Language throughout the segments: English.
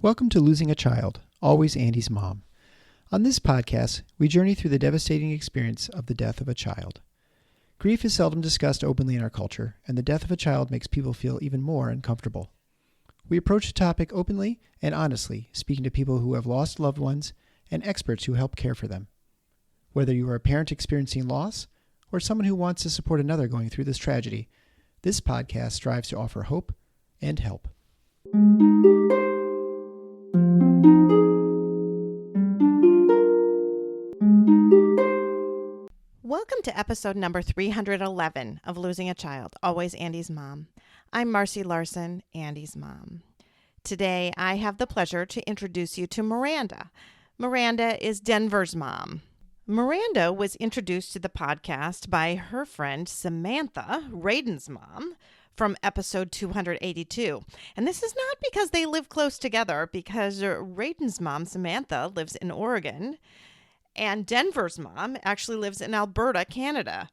Welcome to Losing a Child, Always Andy's Mom. On this podcast, we journey through the devastating experience of the death of a child. Grief is seldom discussed openly in our culture, and the death of a child makes people feel even more uncomfortable. We approach the topic openly and honestly, speaking to people who have lost loved ones and experts who help care for them. Whether you are a parent experiencing loss or someone who wants to support another going through this tragedy, this podcast strives to offer hope and help. Welcome to episode number 311 of Losing a Child, Always Andy's Mom. I'm Marcy Larson, Andy's mom. Today, I have the pleasure to introduce you to Miranda. Miranda is Denver's mom. Miranda was introduced to the podcast by her friend Samantha, Raiden's mom, from episode 282. And this is not because they live close together, because Raiden's mom, Samantha, lives in Oregon, and Denver's mom actually lives in Alberta, Canada.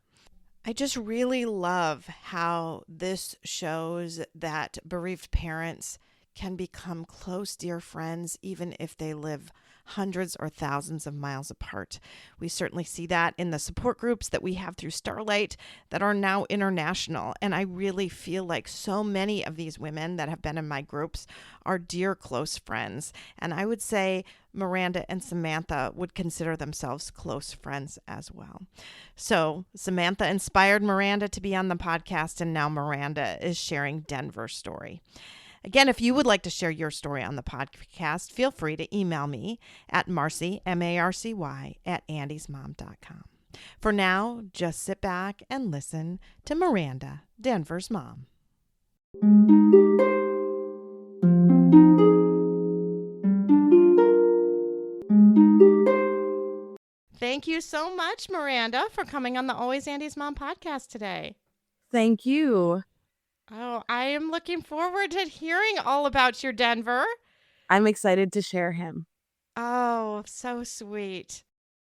I just really love how this shows that bereaved parents can become close, dear friends, even if they live hundreds or thousands of miles apart. We certainly see that in the support groups that we have through Starlight that are now international. And I really feel like so many of these women that have been in my groups are dear close friends. And I would say Miranda and Samantha would consider themselves close friends as well. So Samantha inspired Miranda to be on the podcast, and now Miranda is sharing Denver's story. Again, if you would like to share your story on the podcast, feel free to email me at Marcy, M-A-R-C-Y, @andysmom.com. For now, just sit back and listen to Miranda, Denver's mom. Thank you so much, Miranda, for coming on the Always Andy's Mom podcast today. Thank you. Oh, I am looking forward to hearing all about your Denver. I'm excited to share him. Oh, so sweet.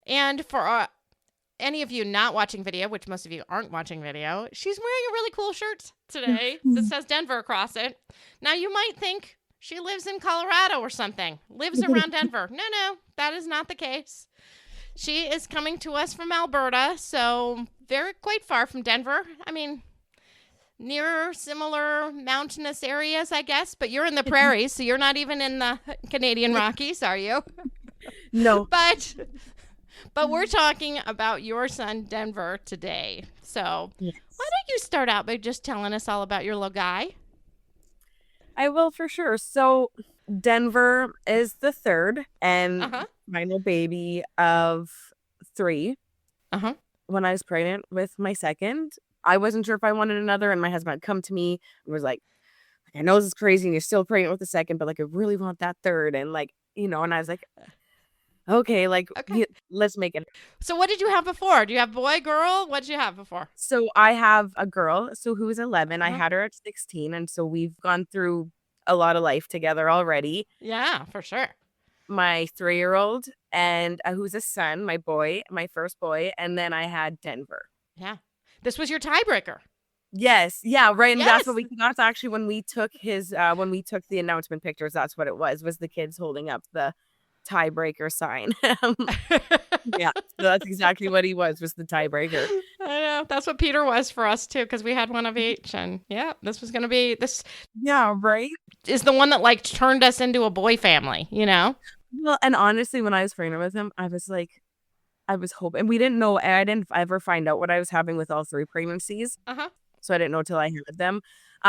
And for any of you not watching video, which most of you aren't watching video, she's wearing a really cool shirt today that says Denver across it. Now, you might think she lives in Colorado or something, lives around Denver. No, that is not the case. She is coming to us from Alberta, so quite far from Denver. I mean, near similar mountainous areas, I guess, but you're in the prairies, so you're not even in the Canadian Rockies, are you? No. But we're talking about your son, Denver, today. So yes. Why don't you start out by just telling us all about your little guy? I will for sure. So Denver is the third and final baby of 3. When I was pregnant with my second, I wasn't sure if I wanted another, and my husband had come to me and was like, I know this is crazy and you're still pregnant with the second, but like, I really want that third. And like, and I was like, okay, let's make it. So what did you have before? Do you have boy, girl? What did you have before? So I have a girl, who is 11. I had her at 16. And so we've gone through a lot of life together already. Yeah, for sure. My 3-year-old and who's a son, my first boy. And then I had Denver. Yeah. This was your tiebreaker. Yes. Yeah. Right. And yes. That's actually when we took when we took the announcement pictures, that's what it was the kids holding up the tiebreaker sign. Yeah. So that's exactly what he was the tiebreaker. I know. That's what Peter was for us too, because we had one of each. And yeah, this was going to be this. Yeah. Right. Is the one that turned us into a boy family, Well, and honestly, when I was pregnant with him, I was hoping, we didn't know, I didn't ever find out what I was having with all 3 pregnancies. So I didn't know till I had them.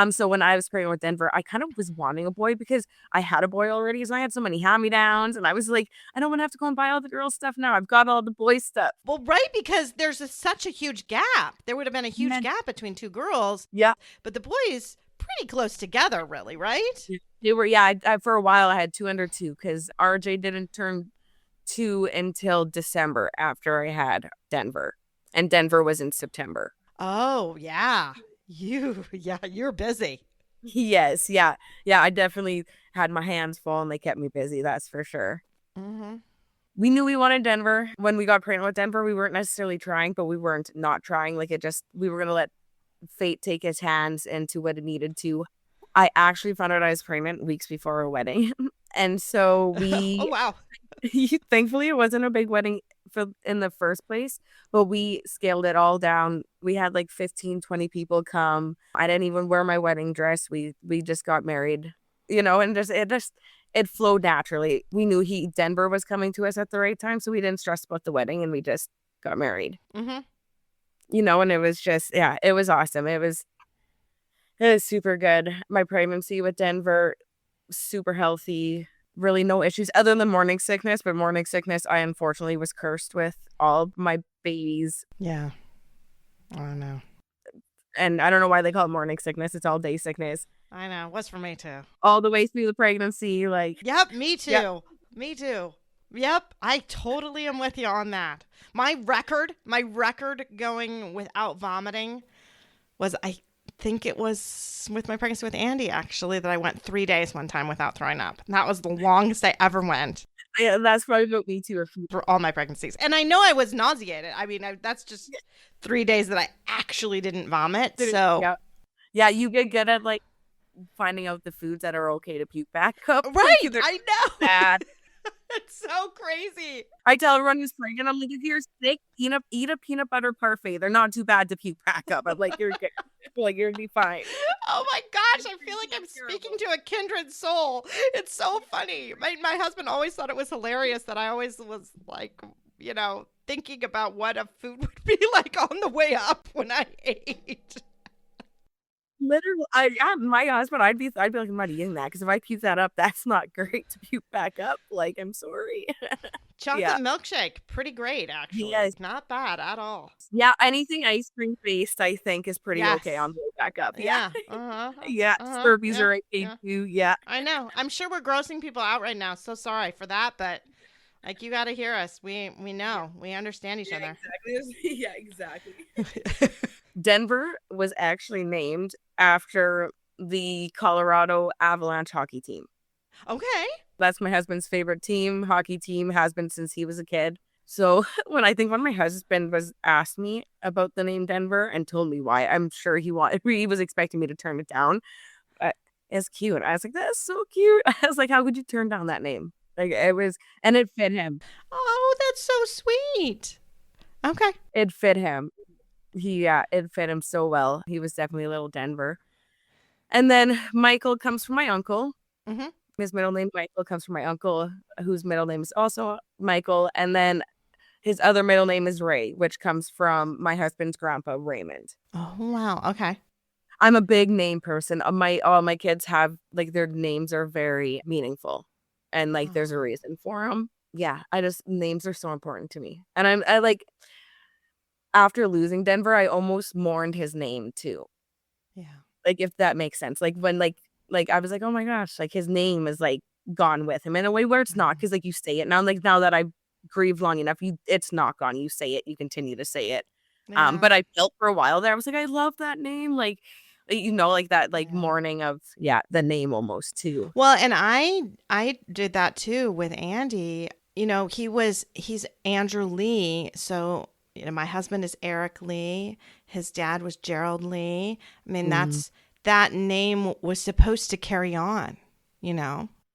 So when I was pregnant with Denver, I kind of was wanting a boy because I had a boy already. So I had so many hand-me-downs, and I was like, I don't want to have to go and buy all the girl stuff now. I've got all the boy stuff. Well, right, because there's such a huge gap. There would have been a huge gap between 2 girls. Yeah. But the boys pretty close together, really, right? They were, yeah. I for a while, I had 2 under 2 because RJ didn't turn 2 until December after I had Denver, and Denver was in September. Oh yeah, you're busy. Yes, yeah. I definitely had my hands full, and they kept me busy. That's for sure. We knew we wanted Denver when we got pregnant with Denver. We weren't necessarily trying, but we weren't not trying. We were gonna let fate take his hands into what it needed to. I actually found out I was pregnant weeks before our wedding. And so we Oh, wow. thankfully it wasn't a big wedding in the first place, but we scaled it all down. We had like 15-20 people come. I didn't even wear my wedding dress. We just got married, and it flowed naturally. We knew Denver was coming to us at the right time, so we didn't stress about the wedding, and we just got married. Mm-hmm. And it was just, yeah, it was awesome. It was super good. My pregnancy with Denver, super healthy. Really no issues other than morning sickness, but morning sickness I unfortunately was cursed with all my babies. Yeah. I know. And I don't know why they call it morning sickness. It's all day sickness. I know. It was for me too. All the way through the pregnancy, like. Yep, me too. Yep. Me too. Yep, I totally am with you on that. My record going without vomiting was, I think it was with my pregnancy with Andy, actually, that I went 3 days one time without throwing up. And that was the longest I ever went. Yeah, that's probably about me too. For all my pregnancies. And I know I was nauseated. I mean, that's just 3 days that I actually didn't vomit. So yeah, you get good at like finding out the foods that are okay to puke back up. Right, I know. Bad. It's so crazy. I tell everyone who's pregnant, I'm like, if you're sick, eat a peanut butter parfait. They're not too bad to puke back up. I'm like, you're good. Like, you're gonna be fine. Oh my gosh, I feel like I'm speaking to a kindred soul. It's so funny. My husband always thought it was hilarious that I always was like, thinking about what a food would be like on the way up when I ate. Literally, my husband, I'd be like, I'm not eating that because if I puke that up, that's not great to puke back up. Like, I'm sorry. Chocolate milkshake, pretty great actually. Yes. Not bad at all. Yeah, anything ice cream based, I think, is pretty okay on the way back up. Yeah. Yeah, Slurpees are okay too. Yeah, I know. I'm sure we're grossing people out right now. So sorry for that, but like, you got to hear us. We know. We understand each other. Exactly. Yeah, exactly. Denver was actually named after the Colorado Avalanche hockey team. Okay. That's my husband's favorite team. Hockey team has been since he was a kid. So when my husband was asked me about the name Denver and told me why, I'm sure he was expecting me to turn it down. But it's cute. I was like, that's so cute. I was like, how could you turn down that name? Like, it was, and it fit him. Oh, that's so sweet. Okay. It fit him. It fit him so well. He was definitely a little Denver. And then Michael comes from my uncle. Mm-hmm. His middle name, Michael, comes from my uncle, whose middle name is also Michael. And then his other middle name is Ray, which comes from my husband's grandpa, Raymond. Oh, wow. Okay. I'm a big name person. All my kids have, like, their names are very meaningful. And, like, there's a reason for them. Yeah, names are so important to me. And I like, after losing Denver, I almost mourned his name too. Yeah. Like, if that makes sense. Like, when, like I was like, oh my gosh, like, his name is, like, gone with him in a way where it's not, because, like, you say it now. Like, now that I've grieved long enough, it's not gone. You say it, you continue to say it. Yeah. But I felt for a while there, I was like, I love that name. Like that, like, mourning of, the name almost too. Well, and I did that too with Andy. He's Andrew Lee. So, my husband is Eric Lee. His dad was Gerald Lee. I mean, that name was supposed to carry on,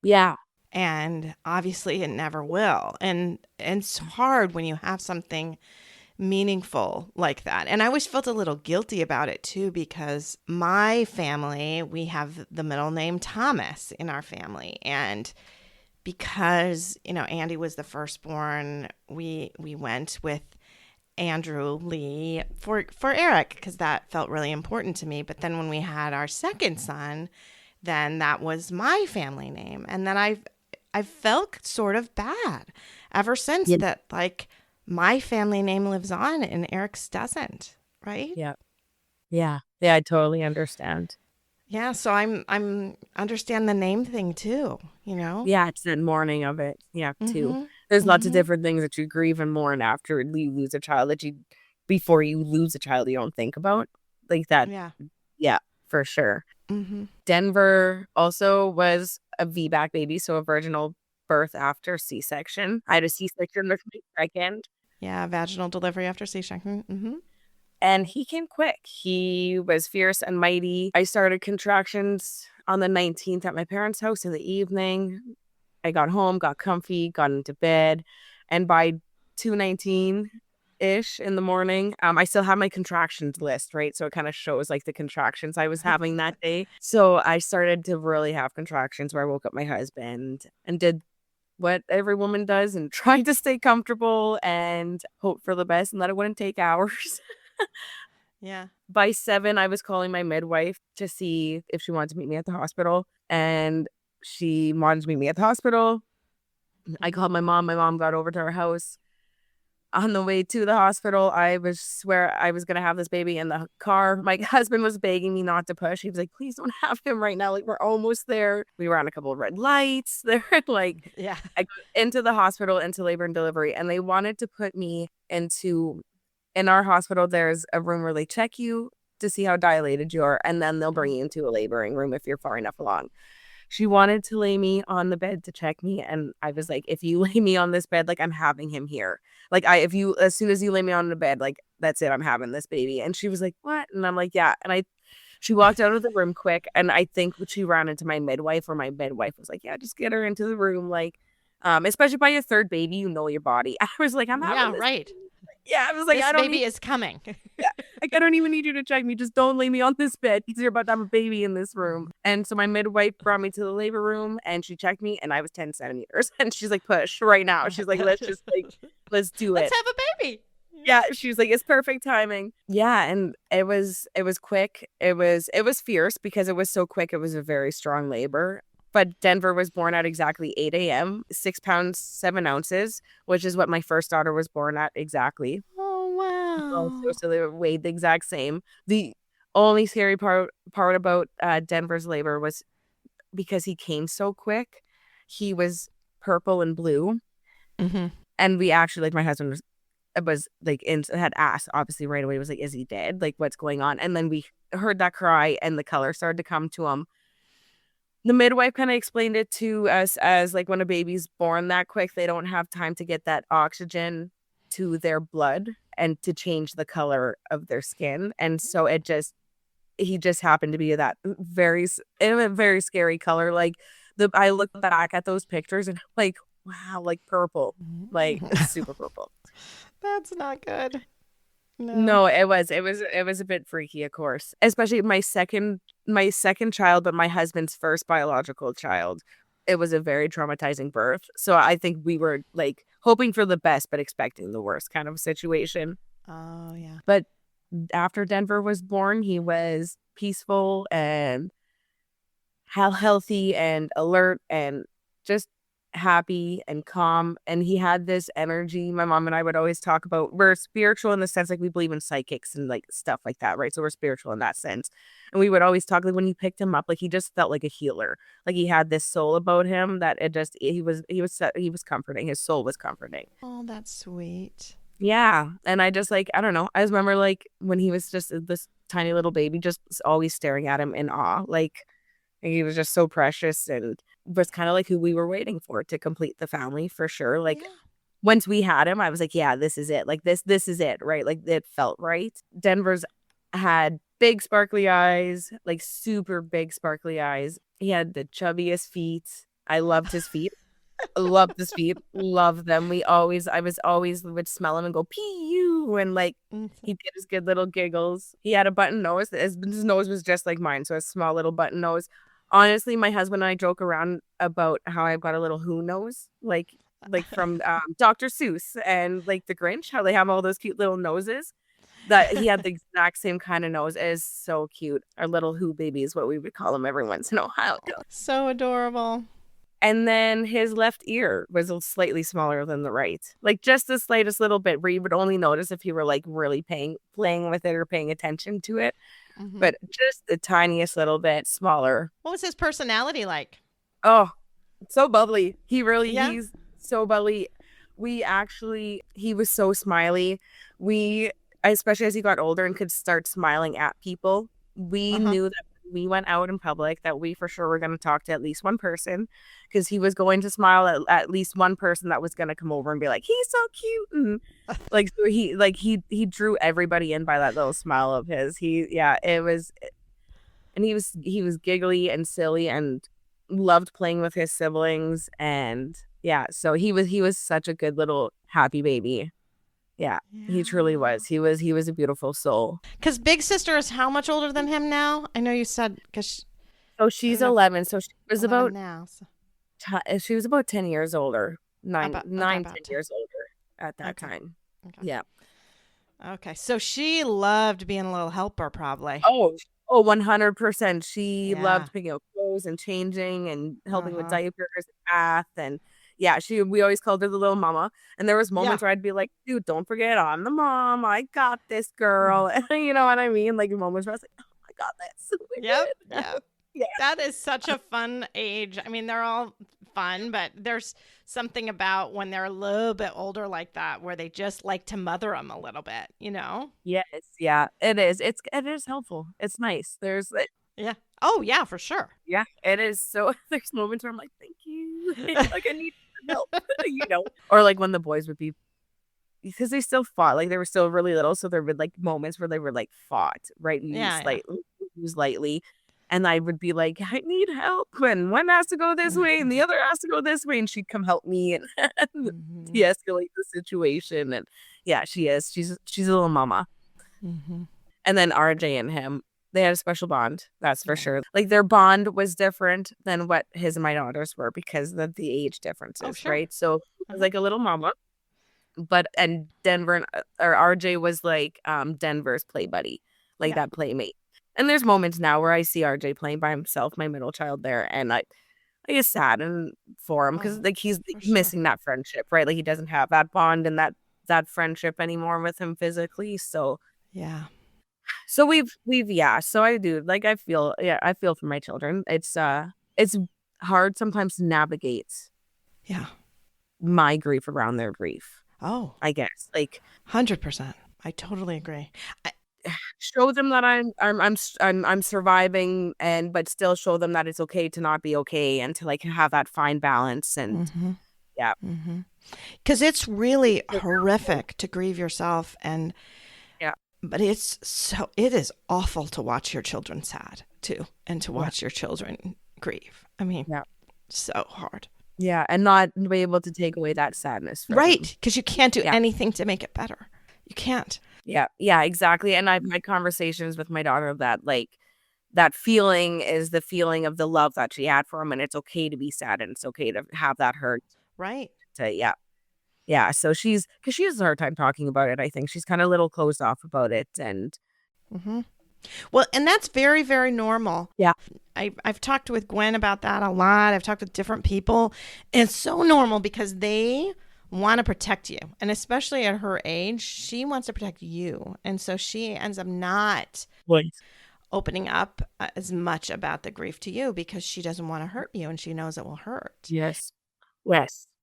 Yeah. And obviously it never will. And it's hard when you have something meaningful like that. And I always felt a little guilty about it too, because my family, we have the middle name Thomas in our family. And because, Andy was the firstborn, we went with Andrew Lee for Eric, because that felt really important to me. But then when we had our second son, then that was my family name. And then I felt sort of bad ever since that, like, my family name lives on and Eric's doesn't, right? Yeah, I totally understand. Yeah, so I'm understand the name thing too, Yeah, it's that mourning of it. Yeah, too. There's lots of different things that you grieve and mourn after you lose a child before you lose a child, you don't think about like that. Yeah, for sure. Denver also was a VBAC baby, so a vaginal birth after C-section. I had a C-section with my second. Yeah, vaginal delivery after C-section. And he came quick. He was fierce and mighty. I started contractions on the 19th at my parents' house in the evening. I got home, got comfy, got into bed, and by 2:19-ish in the morning, I still have my contractions list, right? So it kind of shows like the contractions I was having that day. So I started to really have contractions where I woke up my husband and did what every woman does and tried to stay comfortable and hope for the best and that it wouldn't take hours. Yeah. By 7, I was calling my midwife to see if she wanted to meet me at the hospital, and she wanted to meet me at the hospital. I called my mom. My mom got over to our house. On the way to the hospital, I swear I was gonna have this baby in the car. My husband was begging me not to push. He was like, "Please don't have him right now. Like, we're almost there." We were on a couple of red lights. They're like, yeah. I got into the hospital, into labor and delivery, and they wanted to put me in our hospital. There's a room where they check you to see how dilated you are, and then they'll bring you into a laboring room if you're far enough along. She wanted to lay me on the bed to check me, and I was like, if you lay me on this bed, like, I'm having him here. Like, as soon as you lay me on the bed, like, that's it, I'm having this baby. And she was like, what? And I'm like, yeah. And she walked out of the room quick, and I think she ran into my midwife, or my midwife was like, yeah, just get her into the room. Like, especially by your third baby, you know your body. I was like, I'm having this right. baby. Yeah, I was like, this I don't baby is coming. Yeah, like, I don't even need you to check me. Just don't lay me on this bed because you're about to have a baby in this room. And so my midwife brought me to the labor room, and she checked me, and I was 10 centimeters. And she's like, push right now. She's like, let's do it. Let's have a baby. Yeah, she was like, it's perfect timing. Yeah, and it was quick. It was fierce because it was so quick. It was a very strong labor. But Denver was born at exactly 8 a.m., 6 pounds, 7 ounces, which is what my first daughter was born at exactly. Oh, wow. So they weighed the exact same. The only scary part about Denver's labor was because he came so quick. He was purple and blue. Mm-hmm. And we actually, like, my husband was like, had asked obviously right away, was like, is he dead? Like, what's going on? And then we heard that cry and the color started to come to him. The midwife kind of explained it to us as, like, when a baby's born that quick, they don't have time to get that oxygen to their blood and to change the color of their skin. And so he just happened to be that very scary color. Like, I look back at those pictures and I'm like, wow, like purple, like super purple. That's not good. No, it was a bit freaky, of course, especially my second child, but my husband's first biological child. It was a very traumatizing birth. So I think we were, like, hoping for the best, but expecting the worst kind of situation. Oh, yeah. But after Denver was born, he was peaceful and healthy and alert and just happy and calm. And he had this energy. My mom and I would always talk about, we're spiritual in the sense, like, we believe in psychics and, like, stuff like that, right? So we're spiritual in that sense. And we would always talk, like, when you picked him up, like, he just felt like a healer. Like, he had this soul about him that he was comforting. His soul was comforting. Oh, that's sweet. Yeah. And I just, like, I don't know, I just remember, like, when he was just this tiny little baby, just always staring at him in awe. Like, he was just so precious and was kind of like who we were waiting for to complete the family, for sure. Like, once we had him, I was like, yeah, this is it. Like, this is it, right? Like, it felt right. Denver's had big sparkly eyes, like super big sparkly eyes. He had the chubbiest feet. I loved his feet. Loved his feet. Loved them. I was always would smell him and go, pee you. And, like, he did his good little giggles. He had a button nose. His nose was just like mine. So a small little button nose. Honestly, my husband and I joke around about how I've got a little who nose, like from Dr. Seuss and, like, the Grinch, how they have all those cute little noses. That he had the exact same kind of nose. It is so cute. Our little who baby is what we would call him every once in a while. So adorable. And then his left ear was slightly smaller than the right, like just the slightest little bit, where you would only notice if you were, like, really playing with it or paying attention to it. Mm-hmm. But just the tiniest little bit smaller. What was his personality like? Oh, so bubbly. He's so bubbly. He was so smiley. Especially as he got older and could start smiling at people, we knew that when we went out in public that we for sure were going to talk to at least one person, because he was going to smile at least one person that was going to come over and be like, he's so cute. And, like, so he drew everybody in by that little smile of his. And he was giggly and silly and loved playing with his siblings, and yeah, so he was such a good little happy baby. Yeah, he truly was. He was a beautiful soul. Because big sister is how much older than him now? I know you said so she's 11. So she was about now. So. She was about 10 years older, 10 10. years older at that time. Okay. Yeah. Okay, so she loved being a little helper, probably. Oh, 100%. She loved picking up clothes and changing and helping with diapers and bath, and yeah, we always called her the little mama. And there was moments where I'd be like, dude, don't forget, I'm the mom. I got this, girl. And you know what I mean? Like moments where I was like, oh, I got this. Yep. Yeah. That is such a fun age. I mean, they're all fun, but there's something about when they're a little bit older like that where they just like to mother them a little bit, you know? Yes, yeah, it is. It is helpful. It's nice. Yeah. Oh, yeah, for sure. Yeah, it is. So there's moments where I'm like, thank you. Like I need help, you know? Or like when the boys would be, because they still fought, like they were still really little. So there would like moments where they were like fought, right? And use lightly. And I would be like, I need help. And one has to go this way and the other has to go this way. And she'd come help me and de-escalate the situation. And yeah, she is. She's a little mama. Mm-hmm. And then RJ and him, they had a special bond. That's for sure. Like their bond was different than what his and my daughters were because of the age differences, right? So it was like a little mama. And Denver or RJ was like Denver's play buddy, like that playmate. And there's moments now where I see RJ playing by himself, my middle child there, and I get sad for him because like he's missing that friendship, right? Like he doesn't have that bond and that friendship anymore with him physically. So yeah. So we've so I do like I feel for my children. It's hard sometimes to navigate my grief around their grief. Oh, I guess like 100%. I totally agree. Show them that I'm surviving but still show them that it's okay to not be okay and to like have that fine balance and because it's really horrific to grieve yourself and but it is awful to watch your children sad too and to watch your children grieve. I mean, so hard. Yeah, and not be able to take away that sadness. Right, because you can't do anything to make it better. You can't. Yeah, exactly. And I've had conversations with my daughter that like that feeling is the feeling of the love that she had for him, and it's okay to be sad and it's okay to have that hurt. Right. Yeah. So because she has a hard time talking about it. I think she's kind of a little closed off about it, and well, and that's very, very normal. Yeah. I've talked with Gwen about that a lot. I've talked with different people. And it's so normal because they want to protect you. And especially at her age, she wants to protect you. And so she ends up not opening up as much about the grief to you because she doesn't want to hurt you and she knows it will hurt. Yes.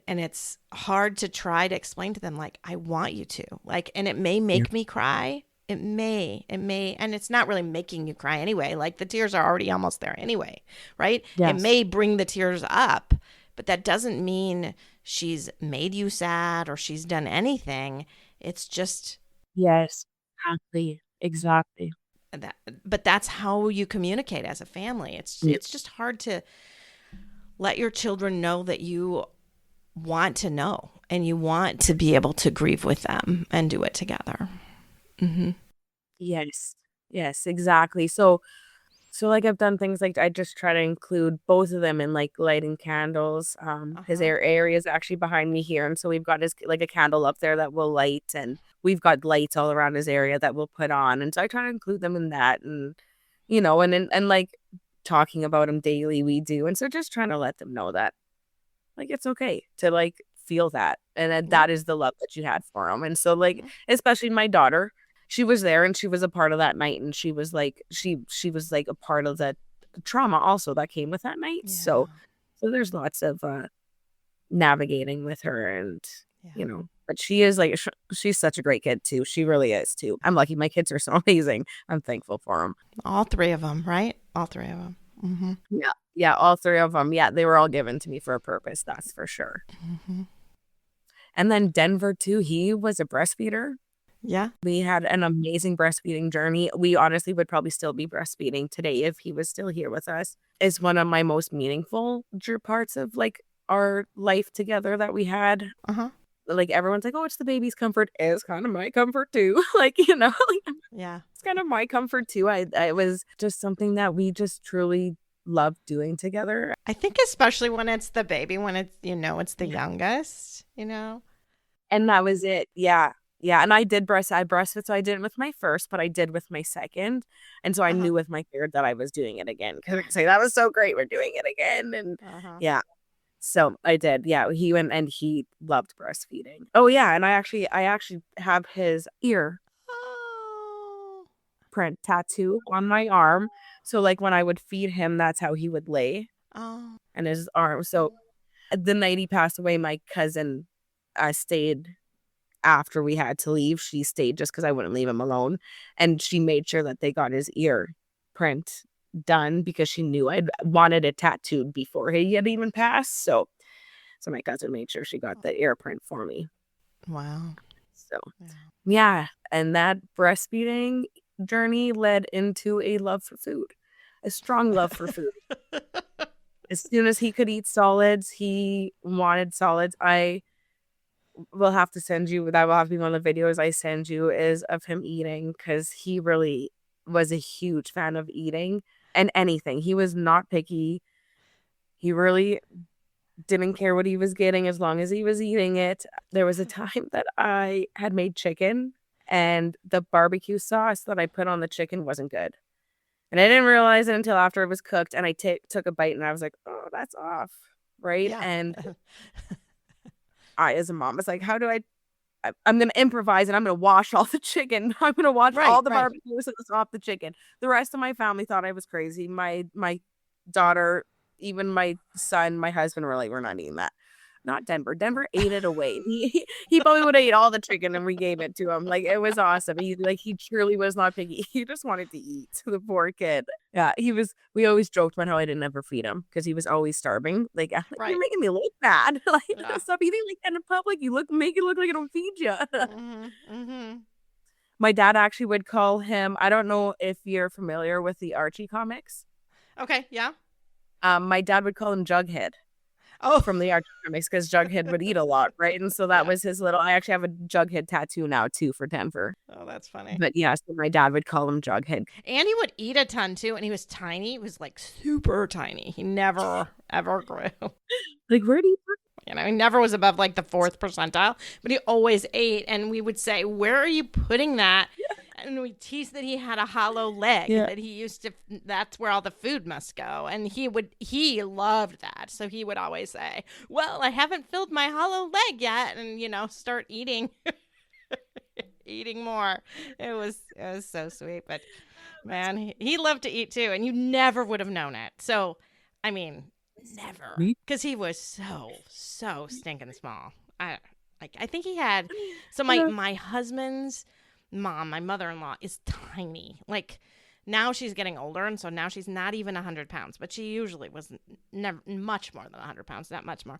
And it's hard to try to explain to them, like, I want you to. Like, and it may make me cry. It may, and it's not really making you cry anyway. Like the tears are already almost there anyway, right? Yes. It may bring the tears up, but that doesn't mean she's made you sad or she's done anything. It's just exactly. But that's how you communicate as a family. It's just hard to let your children know that you want to know and you want to be able to grieve with them and do it together. Mm-hmm. Yes, exactly. So like I've done things like I just try to include both of them in like lighting candles. His area is actually behind me here, and so we've got his like a candle up there that we'll light, and we've got lights all around his area that we'll put on, and so I try to include them in that, and you know, and like talking about him daily we do, and so just trying to let them know that like it's okay to like feel that, and that is the love that you had for him, and so like especially my daughter. She was there and she was a part of that night, and she was like she was like a part of the trauma also that came with that night. So there's lots of navigating with her, and you know, but she is like she's such a great kid too. She really is too. I'm lucky my kids are so amazing. I'm thankful for them. All three of them, right? All three of them. Mm-hmm. Yeah, all three of them. Yeah, they were all given to me for a purpose. That's for sure. Mm-hmm. And then Denver too. He was a breastfeeder. Yeah. We had an amazing breastfeeding journey. We honestly would probably still be breastfeeding today if he was still here with us. It's one of my most meaningful parts of like our life together that we had. Like everyone's like, oh, it's the baby's comfort. It's kind of my comfort too. Like, you know, like, yeah, it's kind of my comfort too. It was just something that we just truly loved doing together. I think especially when it's the baby, when it's, you know, it's the youngest, you know. And that was it. Yeah. Yeah. And I breastfed. So I did it with my first, but I did with my second. And so I knew with my third that I was doing it again. Because I could say, that was so great. We're doing it again. And yeah. So I did. Yeah. He went and he loved breastfeeding. Oh yeah. And I actually have his ear print tattoo on my arm. So like when I would feed him, that's how he would lay. And his arm. So the night he passed away, my cousin stayed after we had to leave. She stayed just because I wouldn't leave him alone. And she made sure that they got his ear print done because she knew I'd wanted it tattooed before he had even passed. So my cousin made sure she got the ear print for me. Wow. So yeah. And that breastfeeding journey led into a love for food, a strong love for food. As soon as he could eat solids, he wanted solids. I will have to send you, that will have to be one of the videos I send you, is of him eating, because he really was a huge fan of eating and anything. He was not picky. He really didn't care what he was getting as long as he was eating it. There was a time that I had made chicken and the barbecue sauce that I put on the chicken wasn't good. And I didn't realize it until after it was cooked, and I took a bite and I was like, oh, that's off. Right. Yeah. And I, as a mom, was like, how do I'm going to improvise and I'm going to wash all the chicken. I'm going to wash all the barbecue sauce off the chicken. The rest of my family thought I was crazy. My daughter, even my son, my husband were like, we're not eating that. Not Denver. Denver ate it away. He probably would have ate all the chicken and we gave it to him. Like, it was awesome. He truly was not picky. He just wanted to eat. The poor kid. Yeah, we always joked about how I didn't ever feed him because he was always starving. Like, you're making me look bad. Like, stop eating like that in public. Make it look like I don't feed you. My dad actually would call him, I don't know if you're familiar with the Archie comics. Okay, yeah. My dad would call him Jughead. Oh, from the Archie comics, because Jughead would eat a lot, right? And so that was his little. I actually have a Jughead tattoo now too for Denver. Oh, that's funny. But yeah, so my dad would call him Jughead. And he would eat a ton too, and he was tiny. He was like super tiny. He never ever grew. Like, where do you? You know, he never was above like the 4th percentile, but he always ate. And we would say, "Where are you putting that?" And we teased that he had a hollow leg, that he used to, that's where all the food must go. And he loved that. So he would always say, well, I haven't filled my hollow leg yet. And, you know, start eating, eating more. It was so sweet. But man, he loved to eat too. And you never would have known it. So, I mean, never. Because he was so stinking small. I think he had, so my husband's mom, my mother-in-law, is tiny. Like, now she's getting older, and so now she's not even 100 pounds, but she usually was never much more than 100 pounds, not much more.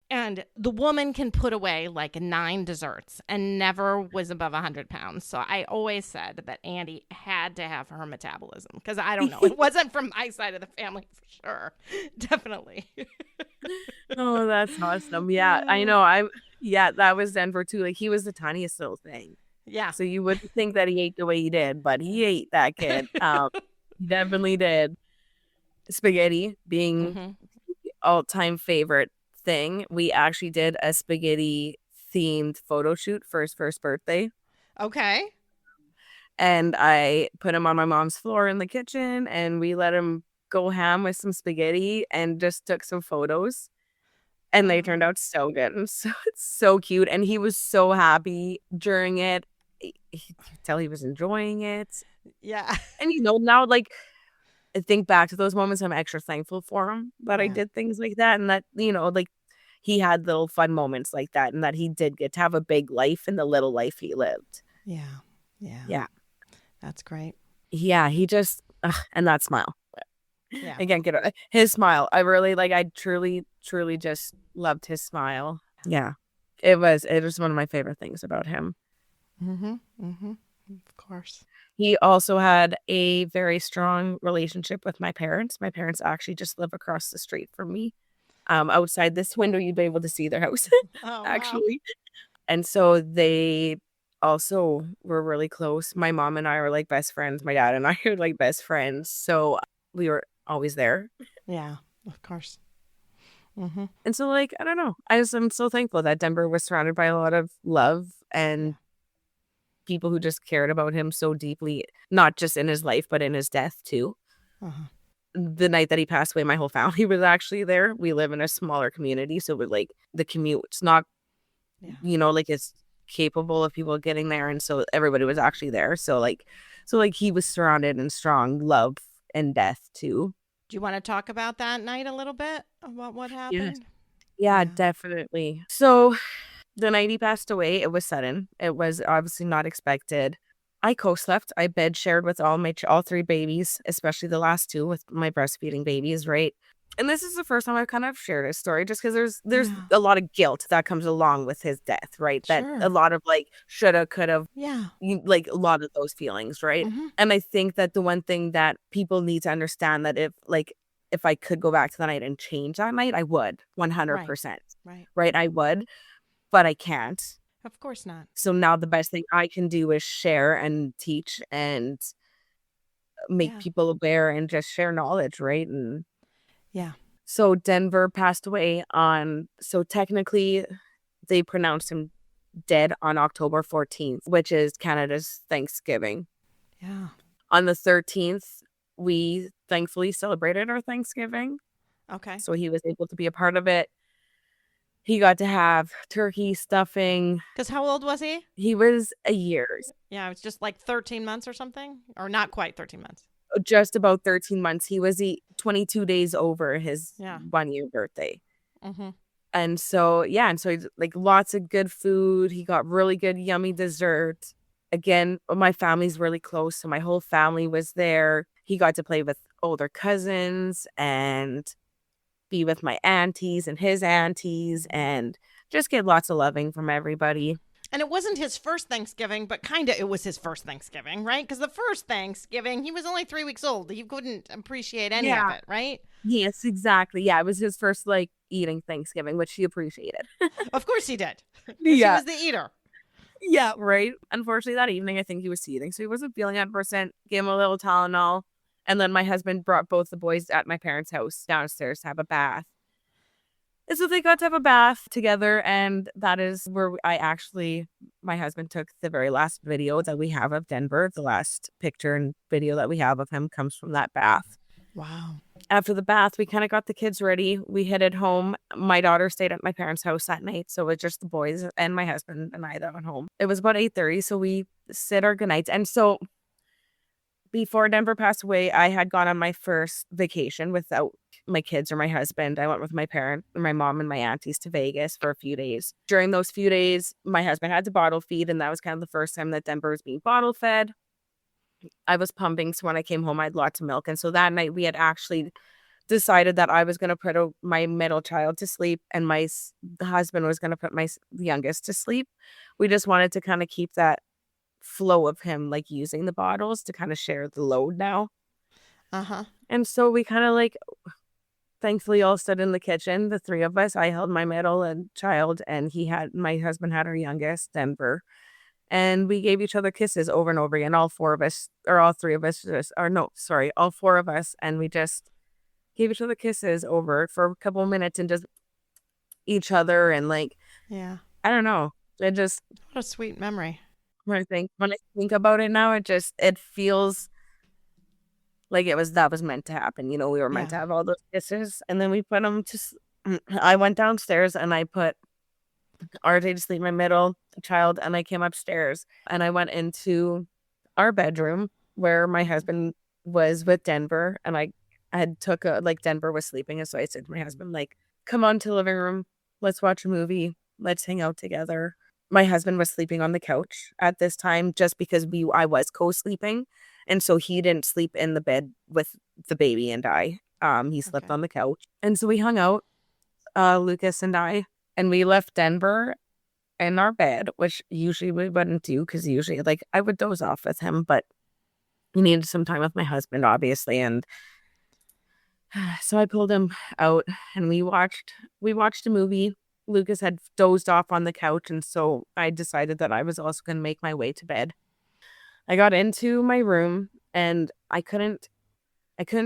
And the woman can put away like 9 desserts and never was above 100 pounds. So I always said that Andy had to have her metabolism, because I don't know. It wasn't from my side of the family for sure. Definitely. Oh, that's awesome. Yeah, I know. That was Denver too. Like, he was the tiniest little thing. Yeah. So you wouldn't think that he ate the way he did, but he ate, that kid. He definitely did. Spaghetti being all-time favorite thing. We actually did a spaghetti themed photo shoot for his first birthday. Okay. And I put him on my mom's floor in the kitchen, and we let him go ham with some spaghetti and just took some photos. And they turned out so good. And so it's so cute. And he was so happy during it. You could tell he was enjoying it. Yeah. And, you know, now, like, I think back to those moments, I'm extra thankful for him that I did things like that. And that, you know, like, he had little fun moments like that. And that he did get to have a big life in the little life he lived. Yeah. Yeah. Yeah. That's great. Yeah. He just, and that smile. Yeah. I can't get it. His smile. I truly just loved his smile. Yeah. It was one of my favorite things about him. Mm-hmm. Mm-hmm. Of course. He also had a very strong relationship with my parents. My parents actually just live across the street from me. Outside this window, you'd be able to see their house, Oh, actually. And so they also were really close. My mom and I were like best friends. My dad and I are like best friends. So we were always there. Yeah, of course. Mm-hmm. And so, like, I don't know. I'm so thankful that Denver was surrounded by a lot of love and people who just cared about him so deeply, not just in his life, but in his death too. Uh-huh. The night that he passed away, my whole family was actually there. We live in a smaller community, so with like the commute's not, like it's capable of people getting there, and so everybody was actually there. So like he was surrounded in strong love and death too. Do you want to talk about that night a little bit about what happened? Yeah, definitely. So the night he passed away, it was sudden. It was obviously not expected. I co-slept. I bed shared with all three babies, especially the last two with my breastfeeding babies, right? And this is the first time I've kind of shared his story just because there's a lot of guilt that comes along with his death, right? That a lot of like shoulda, coulda, like a lot of those feelings, right? Mm-hmm. And I think that the one thing that people need to understand that if I could go back to the night and change that night, I would 100%. Right? I would, but I can't. Of course not. So now the best thing I can do is share and teach and make people aware and just share knowledge, right? And so Denver passed away so technically they pronounced him dead on October 14th, which is Canada's Thanksgiving. Yeah. On the 13th, we thankfully celebrated our Thanksgiving. Okay. So he was able to be a part of it. He got to have turkey stuffing. Because how old was he? He was a year. Yeah, it was just like 13 months or something? Or not quite 13 months. Just about 13 months. He was 22 days over his 1-year birthday. Mm-hmm. And so, like lots of good food. He got really good, yummy dessert. Again, my family's really close, so my whole family was there. He got to play with older cousins and be with my aunties and his aunties and just get lots of loving from everybody. And it wasn't his first Thanksgiving, but kind of it was his first Thanksgiving, right? Because the first Thanksgiving, he was only 3 weeks old. He couldn't appreciate any of it, right? Yes, exactly. Yeah, it was his first like eating Thanksgiving, which he appreciated. Of course he did. He was the eater. Yeah, right. Unfortunately, that evening, I think he was seething, so he wasn't feeling 100%. Gave him a little Tylenol. And then my husband brought both the boys at my parents' house downstairs to have a bath. And so they got to have a bath together. And that is where my husband took the very last video that we have of Denver. The last picture and video that we have of him comes from that bath. Wow. After the bath, we kind of got the kids ready. We headed home. My daughter stayed at my parents' house that night. So it was just the boys and my husband and I that went home. It was about 8:30. So we said our goodnights. And so before Denver passed away, I had gone on my first vacation without my kids or my husband. I went with my mom and my aunties to Vegas for a few days. During those few days, my husband had to bottle feed, and that was kind of the first time that Denver was being bottle fed. I was pumping, so when I came home, I had lots of milk. And so that night, we had actually decided that I was going to put my middle child to sleep, and my husband was going to put my youngest to sleep. We just wanted to kind of keep that flow of him like using the bottles to kind of share the load now. And so we kind of like thankfully all stood in the kitchen, the three of us. I held my middle child, and my husband had our youngest, Denver, and we gave each other kisses over and over again. All four of us, and we just gave each other kisses over for a couple of minutes and just each other, and like I don't know, what a sweet memory. When I think about it now, it feels like that was meant to happen. We were meant to have all those kisses, and then we put them I went downstairs and I put RJ to sleep, my middle child, and I came upstairs and I went into our bedroom where my husband was with Denver, and I had Denver was sleeping, and so I said to my husband, like, come on to the living room, let's watch a movie, let's hang out together. My husband was sleeping on the couch at this time just because I was co-sleeping. And so he didn't sleep in the bed with the baby and I. He slept on the couch. And so we hung out, Lucas and I, and we left Denver in our bed, which usually we wouldn't do because usually like I would doze off with him, but he needed some time with my husband, obviously. And so I pulled him out and we watched a movie. Lucas had dozed off on the couch, and so I decided that I was also going to make my way to bed. I got into my room and I couldn't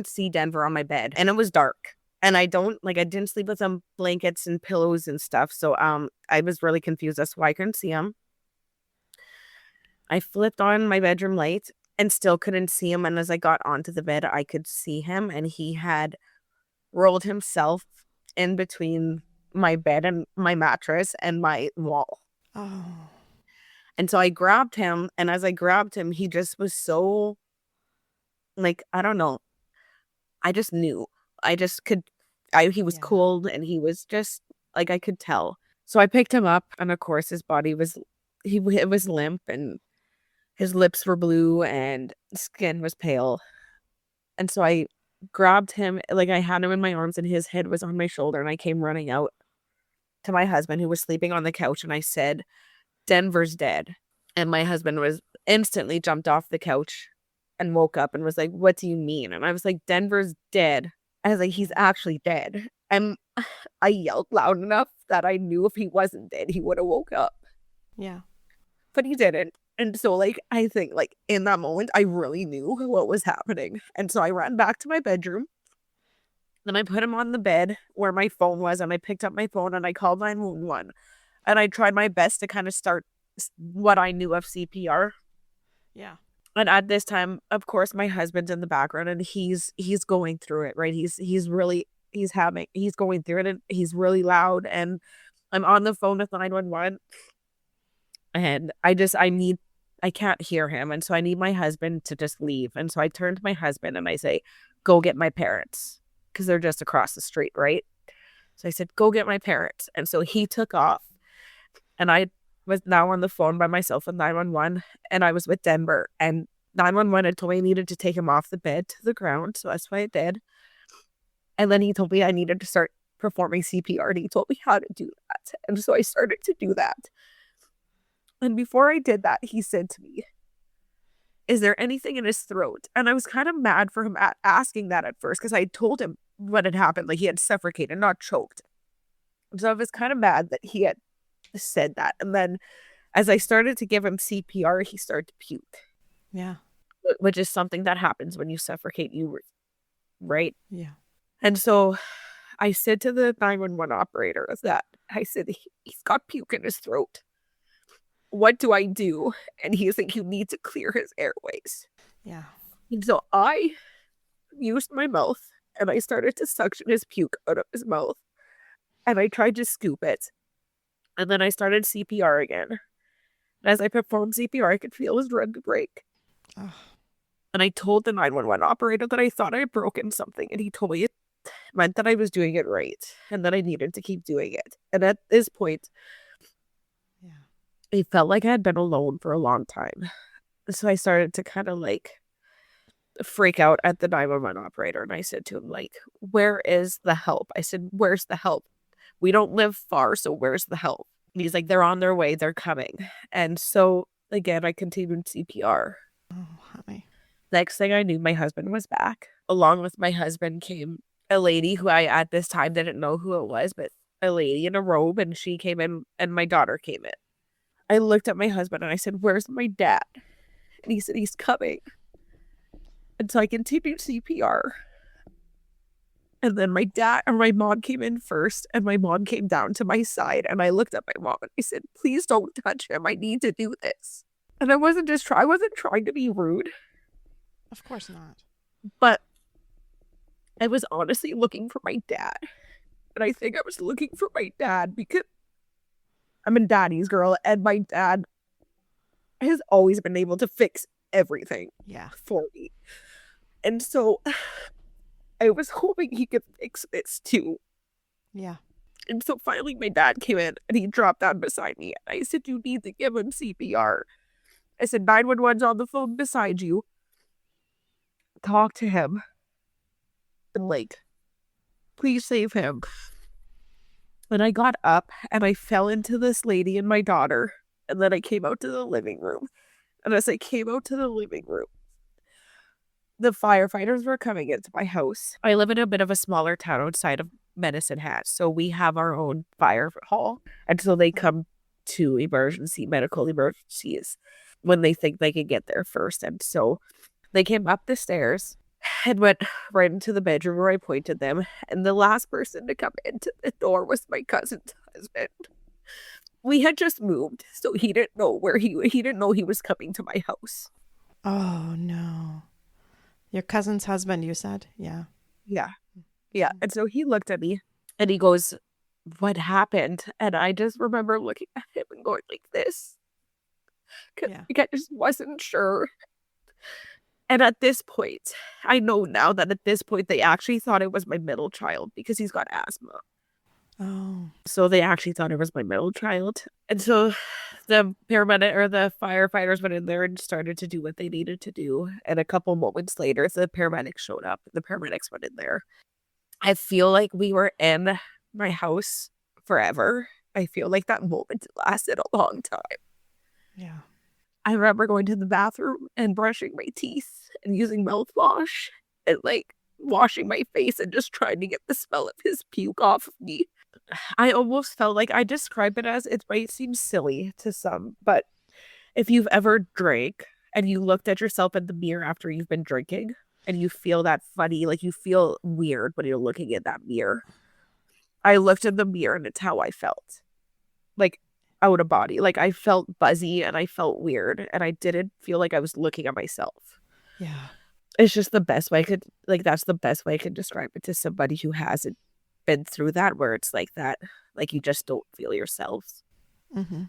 see Denver on my bed, and it was dark. And I didn't sleep with some blankets and pillows and stuff. So I was really confused as to why I couldn't see him. I flipped on my bedroom light and still couldn't see him. And as I got onto the bed, I could see him, and he had rolled himself in between my bed and my mattress and my wall. Oh. And so I grabbed him, and as I grabbed him, he just was so, like, I don't know. I just knew. He was cold, and he was just, like, I could tell. So I picked him up, and of course his body was, it was limp, and his lips were blue, and skin was pale. And so I grabbed him, like I had him in my arms, and his head was on my shoulder, and I came running out to my husband, who was sleeping on the couch, and I said, Denver's dead. And my husband was instantly jumped off the couch and woke up and was like, what do you mean? And I was like, Denver's dead. I was like, he's actually dead. And I yelled loud enough that I knew if he wasn't dead, he would have woke up. Yeah. But he didn't. And so, like, I think, like, in that moment, I really knew what was happening. And so I ran back to my bedroom. Then I put him on the bed where my phone was, and I picked up my phone and I called 911. And I tried my best to kind of start what I knew of CPR. Yeah. And at this time, of course, my husband's in the background, and he's going through it, right? He's going through it, and he's really loud. And I'm on the phone with 911, and I can't hear him. And so I need my husband to just leave. And so I turn to my husband and I say, go get my parents, because they're just across the street, right? So I said, go get my parents. And so he took off, and I was now on the phone by myself with 911, and I was with Denver, and 911 had told me I needed to take him off the bed to the ground. So that's what I did. And then he told me I needed to start performing CPR, and he told me how to do that. And so I started to do that. And before I did that, he said to me, is there anything in his throat? And I was kind of mad for him asking that at first, because I told him what had happened. Like, he had suffocated, not choked. So I was kind of mad that he had said that. And then as I started to give him CPR, he started to puke. Yeah. Which is something that happens when you suffocate, right? Yeah. And so I said to the 911 operator that, I said, he's got puke in his throat. What do I do? And he's like, you need to clear his airways. Yeah. And so I used my mouth, and I started to suction his puke out of his mouth. And I tried to scoop it. And then I started CPR again. And as I performed CPR, I could feel his rib break. Oh. And I told the 911 operator that I thought I had broken something. And he told me it meant that I was doing it right, and that I needed to keep doing it. And at this point, it felt like I had been alone for a long time. So I started to kind of like freak out at the 911 operator. And I said to him, like, where is the help? I said, where's the help? We don't live far, so where's the help? And he's like, they're on their way. They're coming. And so, again, I continued CPR. Oh, honey. Next thing I knew, my husband was back. Along with my husband came a lady who I, at this time, didn't know who it was, but a lady in a robe, and she came in, and my daughter came in. I looked at my husband, and I said, where's my dad? And he said, he's coming. And so I continued CPR. And then my dad or my mom came in first, and my mom came down to my side, and I looked at my mom and I said, please don't touch him. I need to do this. And I wasn't trying to be rude. Of course not. But I was honestly looking for my dad. And I think I was looking for my dad because I'm a daddy's girl, and my dad has always been able to fix everything for me. And so I was hoping he could fix this too. Yeah. And so finally my dad came in, and he dropped down beside me. And I said, you need to give him CPR. I said, 911's on the phone beside you. Talk to him. And like, please save him. And I got up and I fell into this lady and my daughter. And then I came out to the living room. And as I came out to the living room, the firefighters were coming into my house. I live in a bit of a smaller town outside of Medicine Hat, so we have our own fire hall. And so they come to medical emergencies when they think they can get there first. And so they came up the stairs and went right into the bedroom where I pointed them. And the last person to come into the door was my cousin's husband. We had just moved, so he didn't know he didn't know he was coming to my house. Oh, no. Your cousin's husband, you said? Yeah. Yeah. Yeah. And so he looked at me and he goes, "What happened?" And I just remember looking at him and going like this. Yeah. I just wasn't sure. And at this point, I know now that at this point, they actually thought it was my middle child because he's got asthma. Oh. So they actually thought it was my middle child. And so the paramedic or the firefighters went in there and started to do what they needed to do. And a couple moments later, the paramedics showed up. The paramedics went in there. I feel like we were in my house forever. I feel like that moment lasted a long time. Yeah. I remember going to the bathroom and brushing my teeth and using mouthwash and like washing my face and just trying to get the smell of his puke off of me. I almost felt like I describe it as, it might seem silly to some, but if you've ever drank and you looked at yourself in the mirror after you've been drinking and you feel that funny, like you feel weird when you're looking in that mirror. I looked in the mirror and it's how I felt. Like out of body. Like I felt buzzy and I felt weird and I didn't feel like I was looking at myself. Yeah. It's just the best way I could, like, that's the best way I can describe it to somebody who hasn't been through that, where it's like that, like you just don't feel yourselves. Mm-hmm.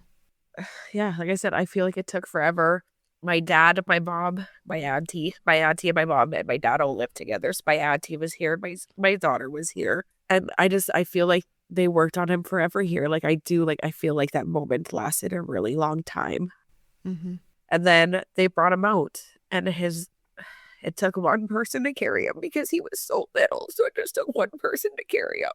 Yeah, like I said, I feel like it took forever. My dad, my mom, my auntie and my mom and my dad all lived together. So my auntie was here, my daughter was here. And I feel like they worked on him forever here. Like I do, like I feel like that moment lasted a really long time. Mm-hmm. And then they brought him out and it took one person to carry him because he was so little. So it just took one person to carry him.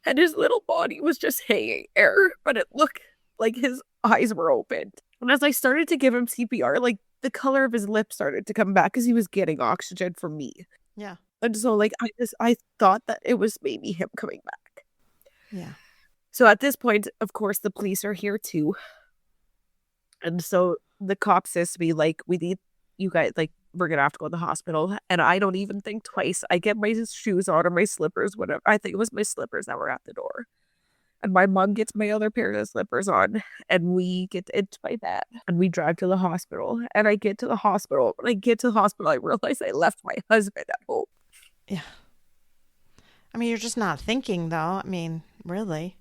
And his little body was just hanging there, but it looked like his eyes were opened. And as I started to give him CPR, like the color of his lips started to come back because he was getting oxygen from me. Yeah. And so like I thought that it was maybe him coming back. Yeah. So at this point, of course, the police are here too. And so the cop says to me, like, "We need you guys, like, we're going to have to go to the hospital." And I don't even think twice. I get my shoes on or my slippers, whatever. I think it was my slippers that were at the door. And my mom gets my other pair of slippers on. And we get into my dad. And we drive to the hospital. And I get to the hospital. When I get to the hospital, I realize I left my husband at home. Yeah. I mean, you're just not thinking, though. I mean, really.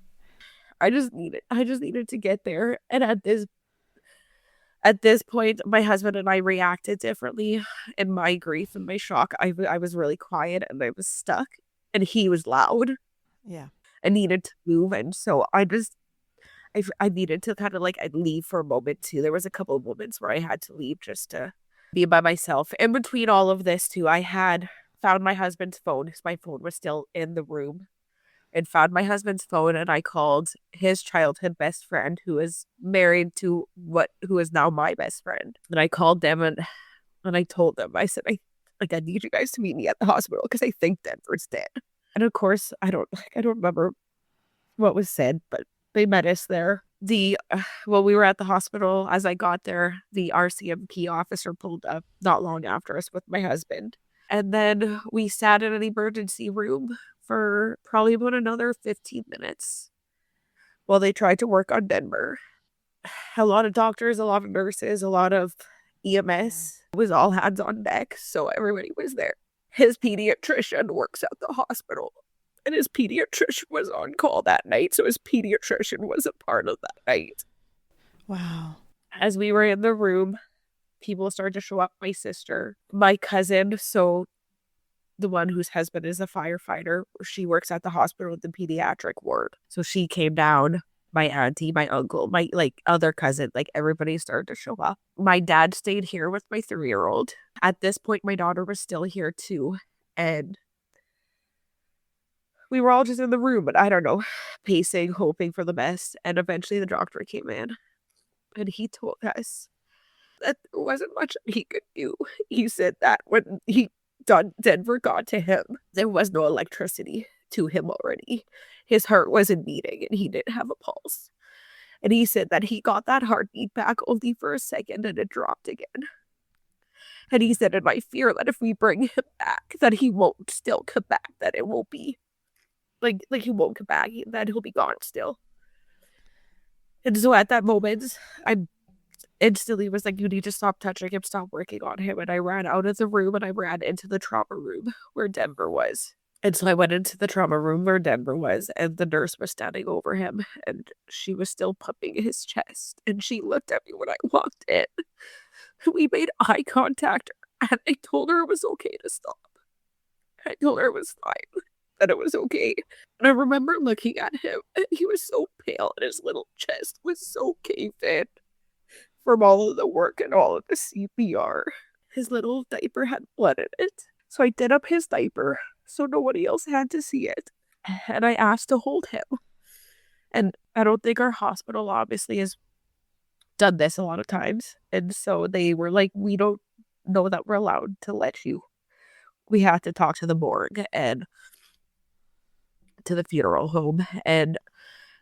I just needed to get there. And at this point, my husband and I reacted differently. In my grief and my shock, I was really quiet and I was stuck. And he was loud. Yeah. I needed to move. And so I needed to kind of like, I'd leave for a moment too. There was a couple of moments where I had to leave just to be by myself. In between all of this too, I had found my husband's phone because my phone was still in the room. And found my husband's phone and I called his childhood best friend who is married to who is now my best friend. And I called them and I told them, I said, I need you guys to meet me at the hospital because I think Denver's dead. And of course, I don't remember what was said, but they met us there. Well, we were at the hospital. As I got there, the RCMP officer pulled up not long after us with my husband. And then we sat in an emergency room for probably about another 15 minutes while they tried to work on Denver. A lot of doctors, a lot of nurses, a lot of EMS. It was all hands on deck, so everybody was there. His pediatrician works at the hospital, and his pediatrician was on call that night, so his pediatrician was a part of that night. Wow. As we were in the room, people started to show up. My sister, my cousin, so the one whose husband is a firefighter, she works at the hospital with the pediatric ward. So she came down, my auntie, my uncle, my like other cousin, like everybody started to show up. My dad stayed here with my 3-year-old. At this point, my daughter was still here too. And we were all just in the room, but I don't know, pacing, hoping for the best. And eventually the doctor came in and he told us that there wasn't much he could do. He said that when Denver got to him, there was no electricity to him already. His heart wasn't beating and he didn't have a pulse. And he said that he got that heartbeat back only for a second and it dropped again. And he said, and I fear that if we bring him back, that he won't still come back, that it won't be, like he won't come back, that he'll be gone still. And so at that moment, I instantly was like, you need to stop touching him, stop working on him. And I ran out of the room and I ran into the trauma room where Denver was. And so I went into the trauma room where Denver was, and the nurse was standing over him, and she was still pumping his chest. And she looked at me when I walked in. We made eye contact, and I told her it was okay to stop. I told her it was fine, that it was okay. And I remember looking at him, and he was so pale, and his little chest was so caved in from all of the work and all of the CPR. His little diaper had blood in it. So I did up his diaper so nobody else had to see it. And I asked to hold him. And I don't think our hospital obviously has done this a lot of times. And so they were like, we don't know that we're allowed to let you. We have to talk to the morgue and to the funeral home. And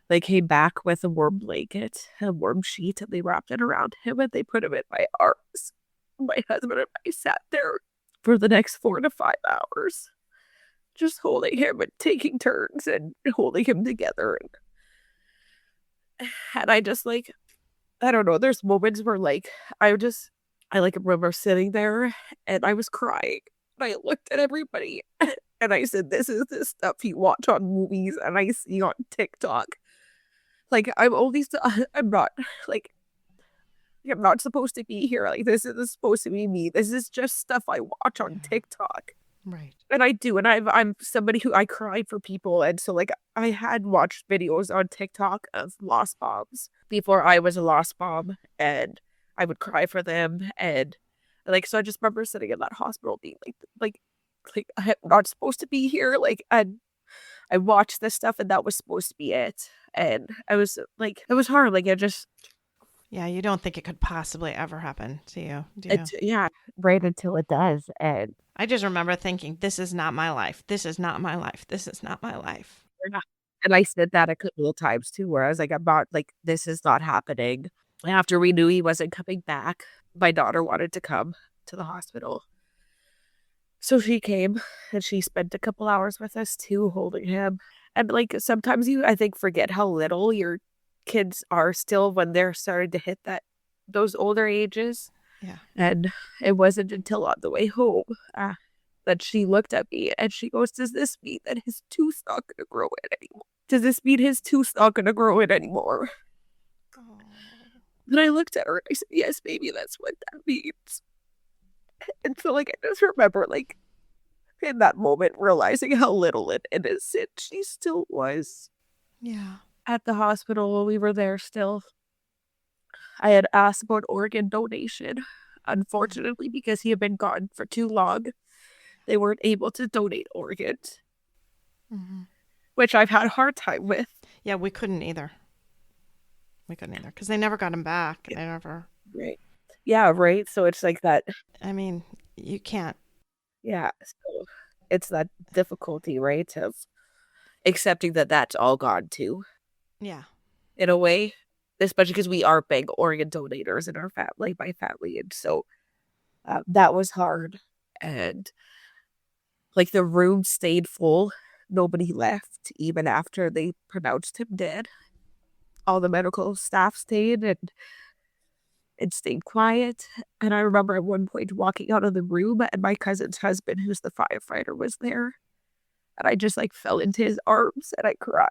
they came back with a warm blanket, a warm sheet, and they wrapped it around him and they put him in my arms. My husband and I sat there for the next 4 to 5 hours, just holding him and taking turns and holding him together. And I just like, I don't know, there's moments where like, I remember sitting there and I was crying. And I looked at everybody and I said, this is the stuff you watch on movies and I see on TikTok. Like, I'm not supposed to be here. Like, this isn't supposed to be me. This is just stuff I watch on TikTok. Right. And I do. And I'm somebody who I cry for people. And so, like, I had watched videos on TikTok of lost moms before I was a lost mom. And I would cry for them. And, like, so I just remember sitting in that hospital being like, I'm not supposed to be here. Like, and I watched this stuff and that was supposed to be it. And I was like, it was hard. Like, yeah, you don't think it could possibly ever happen to you, do you? Yeah, right until it does. And I just remember thinking, this is not my life. This is not my life. This is not my life. And I said that a couple of times too, where I was like, I'm not, like, this is not happening. After we knew he wasn't coming back, my daughter wanted to come to the hospital. So she came and she spent a couple hours with us too, holding him. And like, sometimes you, I think, forget how little your kids are still when they're starting to hit those older ages. Yeah. And it wasn't until on the way home that she looked at me and she goes, does this mean that his tooth's not going to grow in anymore? Does this mean his tooth's not going to grow in anymore? Oh. And I looked at her and I said, yes, baby, that's what that means. And so, like, I just remember, like, in that moment, realizing how little and innocent she still was. Yeah. At the hospital, we were there still. I had asked about organ donation. Unfortunately, because he had been gone for too long, they weren't able to donate organs, which I've had a hard time with. Yeah, we couldn't either. Because they never got him back. They never. Right. Yeah, right. So it's like that. I mean, you can't. Yeah. So it's that difficulty, right, of accepting that that's all gone too. Yeah. In a way, especially because we are big organ donators in our family, my family. And so that was hard. And like the room stayed full. Nobody left even after they pronounced him dead. All the medical staff stayed and it stayed quiet. And I remember at one point walking out of the room and my cousin's husband, who's the firefighter, was there. And I just like fell into his arms and I cried.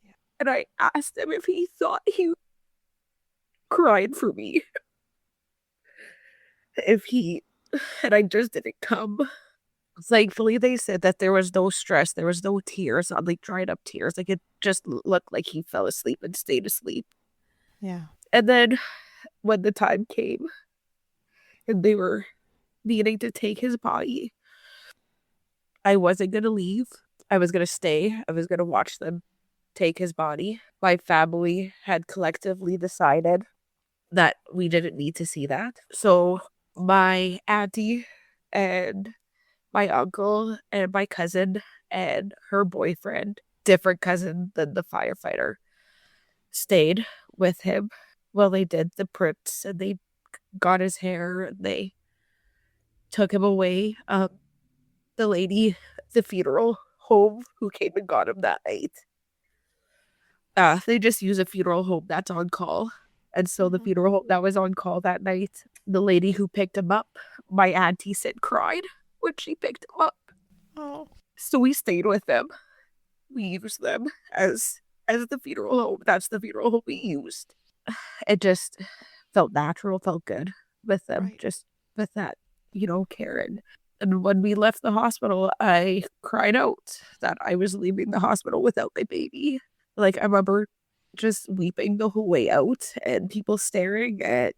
Yeah. And I asked him if he thought he cried for me. And I just didn't come. Thankfully, they said that there was no stress. There was no tears, like dried up tears. Like it just looked like he fell asleep and stayed asleep. Yeah. And then when the time came and they were needing to take his body, I wasn't going to leave. I was going to stay. I was going to watch them take his body. My family had collectively decided that we didn't need to see that. So my auntie and my uncle and my cousin and her boyfriend, different cousin than the firefighter, stayed with him while they did the prints, and they got his hair and they took him away. The lady, the funeral home who came and got him that night, they just use a funeral home that's on call. And so the funeral home that was on call that night, the lady who picked him up, my auntie said cried when she picked him up. Oh. So we stayed with them. We used them as the funeral home. That's the funeral home we used. It just felt natural, felt good with them, Right. just with that, care. And when we left the hospital, I cried out that I was leaving the hospital without my baby. Like, I remember just weeping the whole way out and people staring, and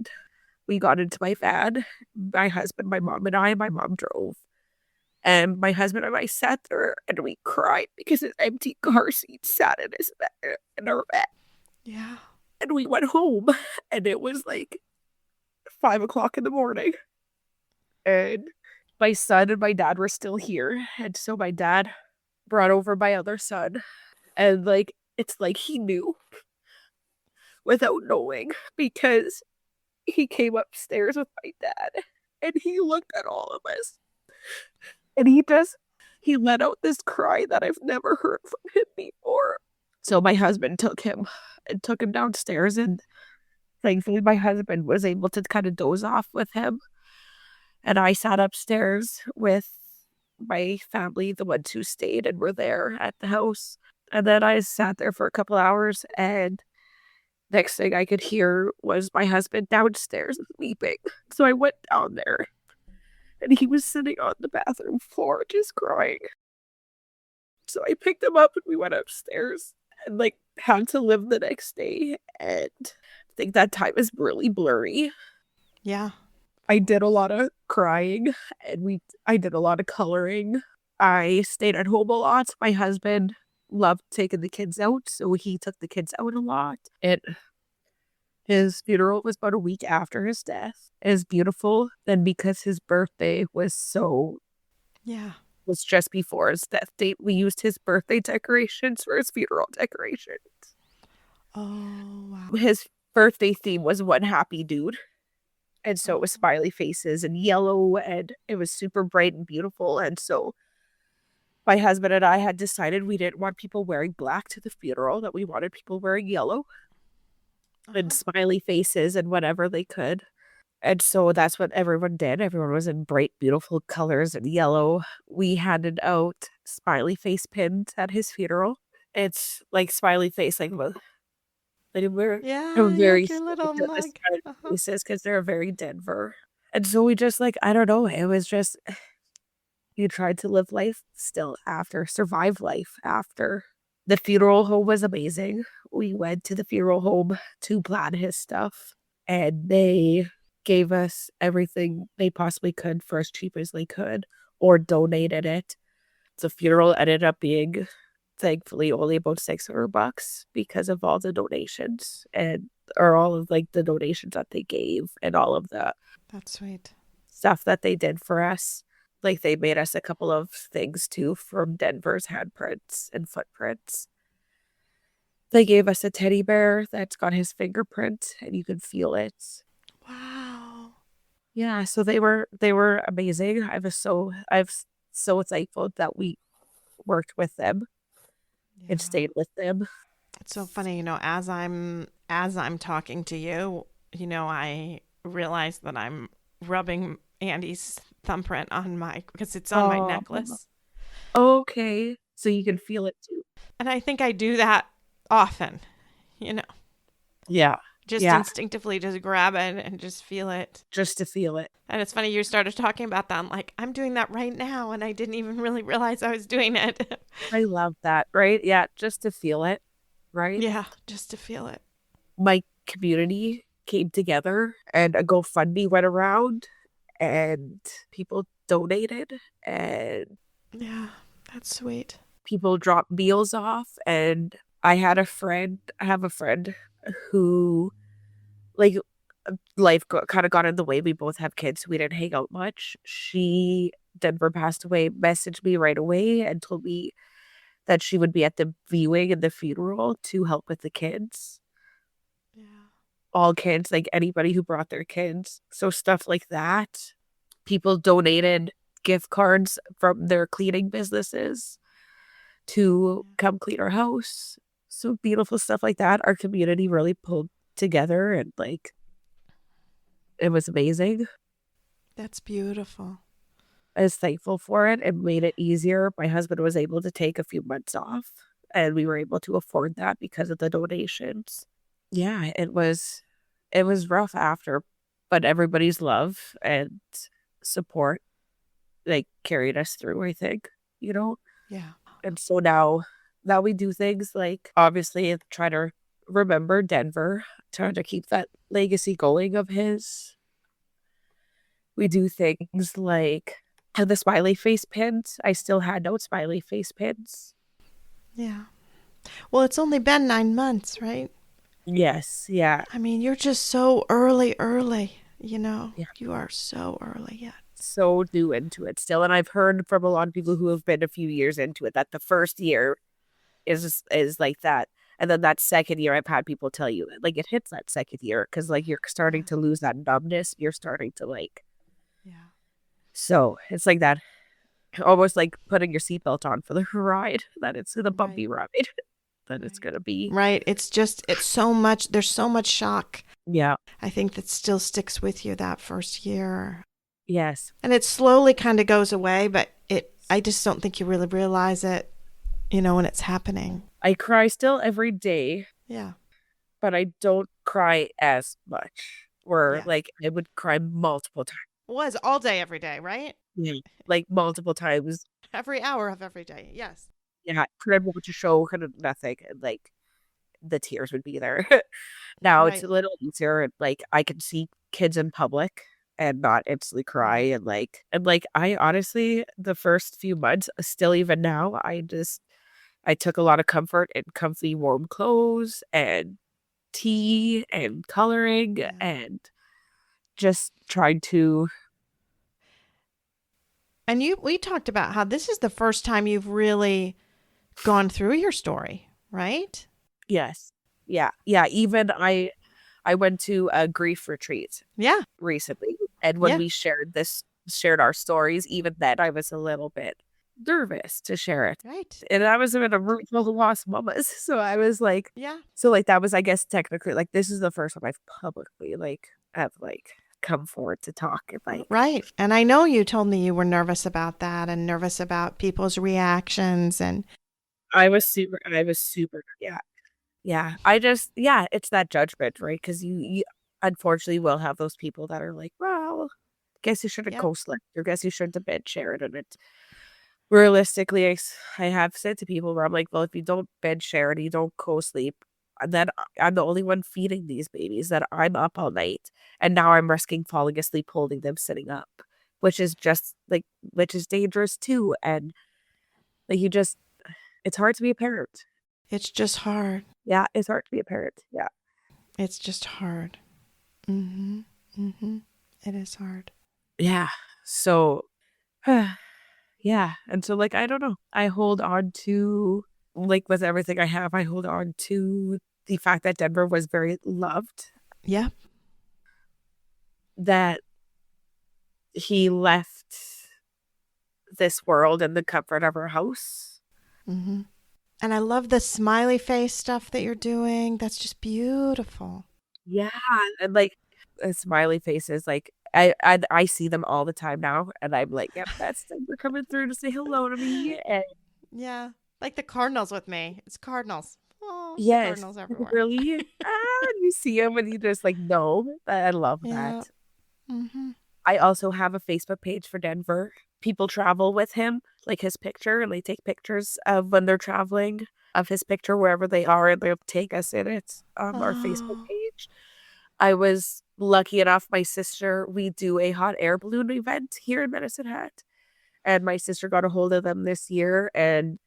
we got into my van. My husband, my mom, and I. My mom drove. And my husband and I sat there and we cried because his empty car seat sat in our bed. Yeah. And we went home, and it was like 5:00 in the morning. And my son and my dad were still here. And so my dad brought over my other son. And it's like he knew without knowing, because he came upstairs with my dad and he looked at all of us. And he let out this cry that I've never heard from him before. So my husband took him downstairs, and thankfully my husband was able to kind of doze off with him. And I sat upstairs with my family, the ones who stayed and were there at the house. And then I sat there for a couple hours, and next thing I could hear was my husband downstairs weeping. So I went down there, and he was sitting on the bathroom floor just crying. So I picked him up and we went upstairs and had to live the next day. And I think that time is really blurry. Yeah. I did a lot of crying, and I did a lot of coloring. I stayed at home a lot. My husband loved taking the kids out, so he took the kids out a lot. His funeral was about a week after his death. It was beautiful. Then because his birthday was just before his death date, we used his birthday decorations for his funeral decorations. Oh, wow. His birthday theme was one happy dude. And so it was smiley faces and yellow, and it was super bright and beautiful. And so my husband and I had decided we didn't want people wearing black to the funeral, that we wanted people wearing yellow and smiley faces and whatever they could. And so that's what everyone did. Everyone was in bright, beautiful colors and yellow. We handed out smiley face pins at his funeral. It's like smiley face, we're very your little mug. faces because they're very Denver. And so we just I don't know, it was just, you tried to live life still after, survive life after. The funeral home was amazing. We went to the funeral home to plan his stuff, and they gave us everything they possibly could for as cheap as they could, or donated it. The funeral ended up being, thankfully, only about $600 because of all the donations or all of the donations that they gave, and all of the That's sweet stuff that they did for us. They made us a couple of things too from Denver's handprints and footprints. They gave us a teddy bear that's got his fingerprint, and you can feel it. Wow. Yeah, so they were amazing. I'm so thankful that we worked with them and stayed with them. It's so funny, as I'm talking to you, I realize that I'm rubbing Andy's thumbprint on because it's on my necklace. Okay, so you can feel it too. And I think I do that often, Yeah. Just instinctively just grab it and just feel it. Just to feel it. And it's funny, you started talking about that. I'm like, I'm doing that right now, and I didn't even really realize I was doing it. I love that, right? Yeah, just to feel it, right? Yeah, just to feel it. My community came together, and a GoFundMe went around, and people donated, and yeah, that's sweet. people drop meals off. And I have a friend who, like, life kind of got in the way. We both have kids, so we didn't hang out much. Denver passed away, messaged me right away and told me that she would be at the viewing and the funeral to help with the kids. Yeah. All kids, like anybody who brought their kids. So stuff like that. People donated gift cards from their cleaning businesses to come clean our house. So beautiful stuff like that. Our community really pulled together, and like, it was amazing. That's beautiful. I was thankful for it. It made it easier. My husband was able to take a few months off, and we were able to afford that because of the donations. Yeah, it was rough after, but everybody's love and support, like, carried us through, I think, Yeah. And so now we do things like, obviously, try to remember Denver, trying to keep that legacy going of his. We do things like the smiley face pins. I still had no smiley face pins. Yeah. Well, it's only been 9 months, right? Yes. Yeah. I mean, you're just so early, Yeah. You are so early yet. So new into it still. And I've heard from a lot of people who have been a few years into it that the first year is like that. And then that second year, I've had people tell you, like, it hits that second year because, like, you're starting to lose that numbness. You're starting to, like... Yeah. So it's like that, almost like putting your seatbelt on for the ride, that it's the bumpy ride that it's going to be. Right. It's so much, there's so much shock. Yeah. I think that still sticks with you that first year. Yes. And it slowly kind of goes away, but I just don't think you really realize it, when it's happening. I cry still every day. Yeah. But I don't cry as much. Or like, I would cry multiple times. It was all day, every day, right? Yeah. Like multiple times. Every hour of every day. Yes. Yeah. Could I watch a show? Kind of nothing. And like, the tears would be there. Now it's a little easier. And like, I can see kids in public and not instantly cry. And like, I honestly, the first few months, still even now, I took a lot of comfort in comfy, warm clothes and tea and coloring and just tried to. And we talked about how this is the first time you've really gone through your story, right? Yes. Yeah. Yeah. Even I went to a grief retreat. Yeah. Recently. And when we shared our stories, even then I was a little bit nervous to share it. Right. And I was in a room full of lost mamas. So I was like, yeah. So like, that was, I guess, technically, like, this is the first time I've publicly have come forward to talk. And right. And I know you told me you were nervous about that and nervous about people's reactions. And I was super, yeah. Yeah. It's that judgment, right? Because you unfortunately will have those people that are like, well, guess you should have co-slept, or guess you shouldn't have been shared. And it's realistically, I have said to people where I'm like, well, if you don't bed share and you don't co-sleep, then I'm the only one feeding these babies, that I'm up all night. And now I'm risking falling asleep holding them sitting up, which is dangerous too. And like, it's hard to be a parent. It's just hard. Yeah, it's hard to be a parent. Yeah. It's just hard. Mm-hmm. Mm-hmm. It is hard. Yeah. So, yeah. And so, like, I don't know. I hold on to, like, with everything I have, I hold on to the fact that Denver was very loved. Yeah. That he left this world in the comfort of our house. Mm-hmm. And I love the smiley face stuff that you're doing. That's just beautiful. Yeah. And like, smiley faces, like, I see them all the time now. And I'm like, yep, that's Denver coming through to say hello to me. And yeah. Like the cardinals with me. It's cardinals. Oh, yes. Cardinals everywhere. Really? You see them and you just like, no. I love that. Mm-hmm. I also have a Facebook page for Denver. People travel with him, like his picture, and they take pictures of when they're traveling, of his picture wherever they are, and they'll take us in it, our Facebook page. I was lucky enough, my sister, we do a hot air balloon event here in Medicine Hat, and my sister got a hold of them this year, and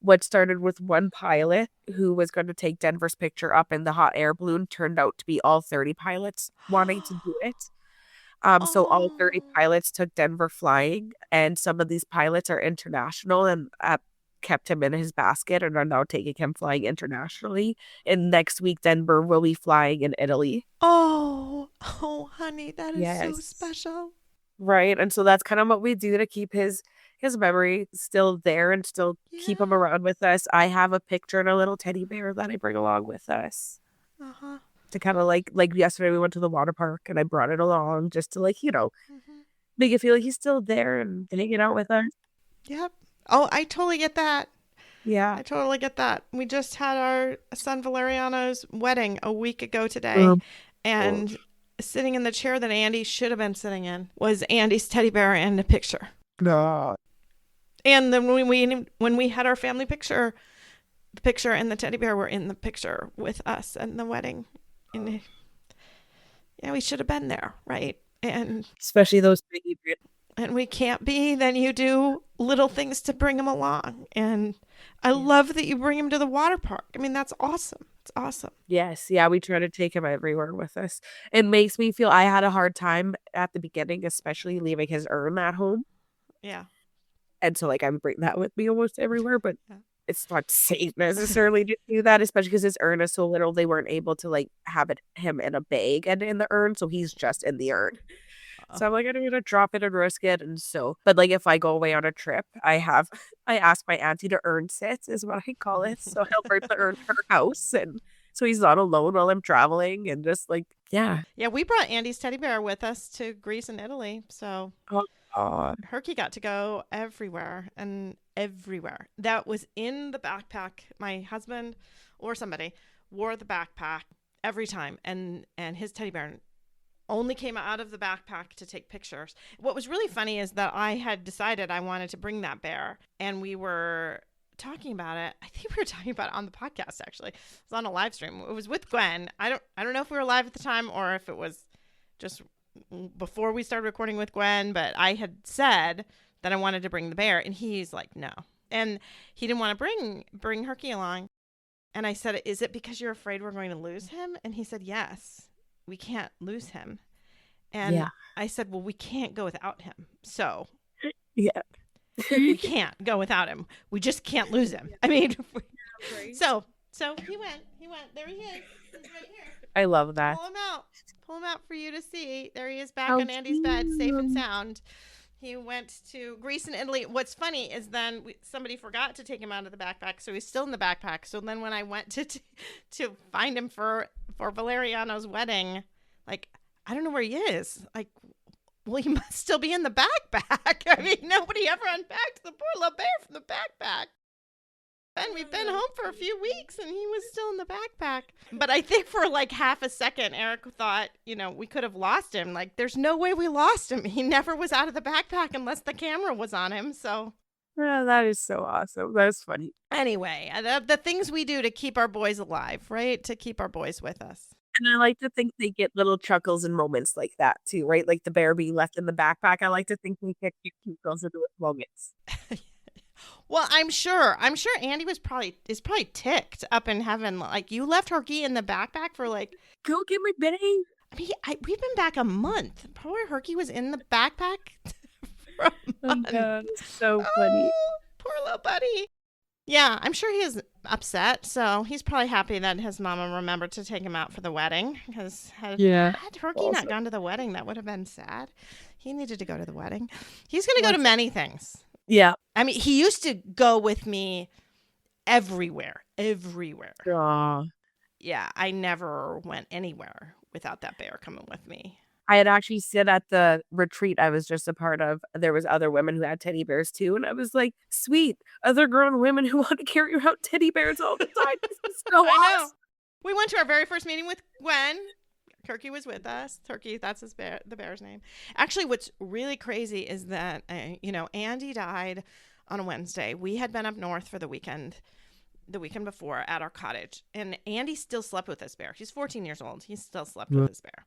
what started with one pilot who was going to take Denver's picture up in the hot air balloon turned out to be all 30 pilots wanting to do it. So all 30 pilots took Denver flying, and some of these pilots are international and kept him in his basket and are now taking him flying internationally. And next week, Denver will be flying in Italy. Oh, honey, that is so Yes. special. Right. And so that's kind of what we do to keep his memory still there and still keep him around with us. I have a picture and a little teddy bear that I bring along with us. To kind of like yesterday we went to the water park and I brought it along just to make it feel like he's still there and hanging out with us. Yep. Oh, I totally get that. Yeah. I totally get that. We just had our son Valeriano's wedding a week ago today. And sitting in the chair that Andy should have been sitting in was Andy's teddy bear and a picture. No. And then when we had our family picture, the picture and the teddy bear were in the picture with us and the wedding. And we should have been there, right? And especially those big. And we can't be. Then you do little things to bring him along. And I love that you bring him to the water park. I mean, that's awesome. It's awesome. Yes. Yeah. We try to take him everywhere with us. It makes me feel I had a hard time at the beginning, especially leaving his urn at home. Yeah. And so I would bring that with me almost everywhere, but it's not safe necessarily to do that, especially because his urn is so little. They weren't able to have him in a bag and in the urn. So he's just in the urn. So I'm I'm going to drop it and risk it. And so, but if I go away on a trip, I ask my auntie to urn sit is what I call it. So I'll bring the urn to her house. And so he's not alone while I'm traveling and just yeah. Yeah. We brought Andy's teddy bear with us to Greece and Italy. So Herky got to go everywhere and everywhere. That was in the backpack. My husband or somebody wore the backpack every time. And his teddy bear only came out of the backpack to take pictures. What was really funny is that I had decided I wanted to bring that bear, and we were talking about it. I think we were talking about it on the podcast, actually. It was on a live stream. It was with Gwen. I don't know if we were live at the time or if it was just before we started recording with Gwen, but I had said that I wanted to bring the bear, and he's like, no. And he didn't want to bring Herky along. And I said, is it because you're afraid we're going to lose him? And he said, yes. We can't lose him. And I said, well, we can't go without him. So we can't go without him. We just can't lose him. I mean, so he went, there he is. He's right here. I love that. Pull him out for you to see. There he is back on Andy's bed, safe and sound. He went to Greece and Italy. What's funny is then somebody forgot to take him out of the backpack, so he's still in the backpack. So then when I went to find him for Valeriano's wedding, I don't know where he is. Well, he must still be in the backpack. I mean, nobody ever unpacked the poor little bear from the backpack. And we've been home for a few weeks, and he was still in the backpack. But I think for half a second, Eric thought, we could have lost him. There's no way we lost him. He never was out of the backpack unless the camera was on him. So, yeah, that is so awesome. That's funny. Anyway, the things we do to keep our boys alive, right? To keep our boys with us. And I like to think they get little chuckles and moments like that too, right? Like the bear being left in the backpack. I like to think we get cute those moments. Well, I'm sure Andy is probably ticked up in heaven. You left Herky in the backpack for go get my Benny. I mean, we've been back a month. Poor Herky was in the backpack for a month. Oh, God, so funny. Poor little buddy. Yeah, I'm sure he is upset. So he's probably happy that his mama remembered to take him out for the wedding. Because had Herky not gone to the wedding, that would have been sad. He needed to go to the wedding. He's going to go to many things. Yeah. I mean, he used to go with me everywhere. Aww. Yeah, I never went anywhere without that bear coming with me. I had actually said at the retreat I was just a part of, there was other women who had teddy bears too. And I was like, sweet, other grown women who want to carry around teddy bears all the time. This is so awesome. We went to our very first meeting with Gwen. Turkey was with us. Turkey, that's the bear's name. Actually, what's really crazy is that, Andy died on a Wednesday. We had been up north for the weekend before at our cottage. And Andy still slept with this bear. He's 14 years old. He still slept with this bear.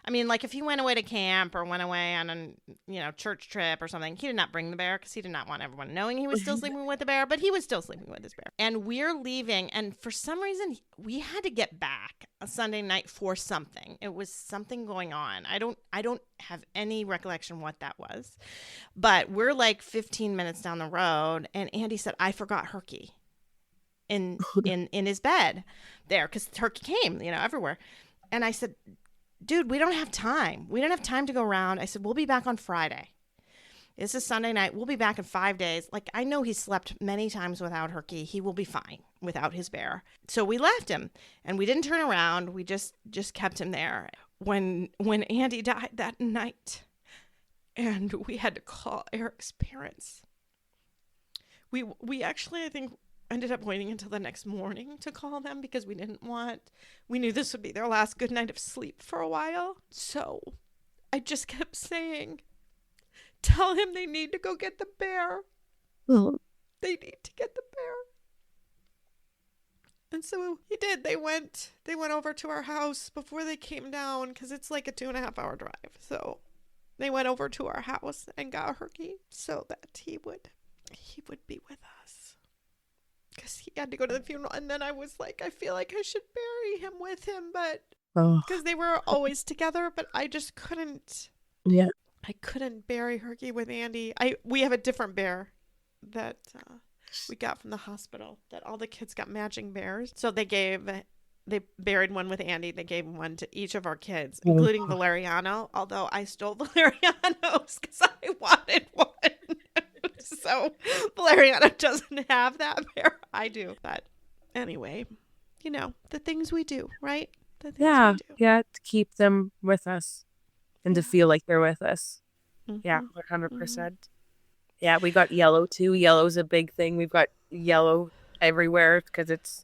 I mean, like if he went away to camp or went away on a church trip or something, he did not bring the bear because he did not want everyone knowing he was still sleeping with the bear, but he was still sleeping with his bear. And we're leaving, and for some reason, we had to get back a Sunday night for something. It was something going on. I don't have any recollection what that was, but we're like 15 minutes down the road, and Andy said, I forgot Herky in his bed there because Herky came, everywhere. And I said, dude, we don't have time. We don't have time to go around. I said, we'll be back on Friday. This is Sunday night. We'll be back in 5 days. Like, I know he slept many times without Herky. He will be fine without his bear. So we left him, and we didn't turn around. We just kept him there. When Andy died that night, and we had to call Eric's parents, we actually, I think, ended up waiting until the next morning to call them because we knew this would be their last good night of sleep for a while. So I just kept saying, tell him they need to go get the bear. Oh. They need to get the bear. And so he did. They went over to our house before they came down because it's like a 2.5-hour drive. So they went over to our house and got Herky so that he would be with us. Because he had to go to the funeral. And then I was like, I feel like I should bury him with him. But because they were always together. But I just couldn't. Yeah. I couldn't bury Herky with Andy. We have a different bear that we got from the hospital. That all the kids got matching bears. So they buried one with Andy. They gave one to each of our kids, including Valeriano. Although I stole Valeriano's because I wanted one. So Valeriano doesn't have that bear. I do. But anyway, the things we do, right? The things we do. Yeah, to keep them with us and to feel like they're with us. Mm-hmm. Yeah, 100%. Mm-hmm. Yeah, we got yellow too. Yellow's a big thing. We've got yellow everywhere because it's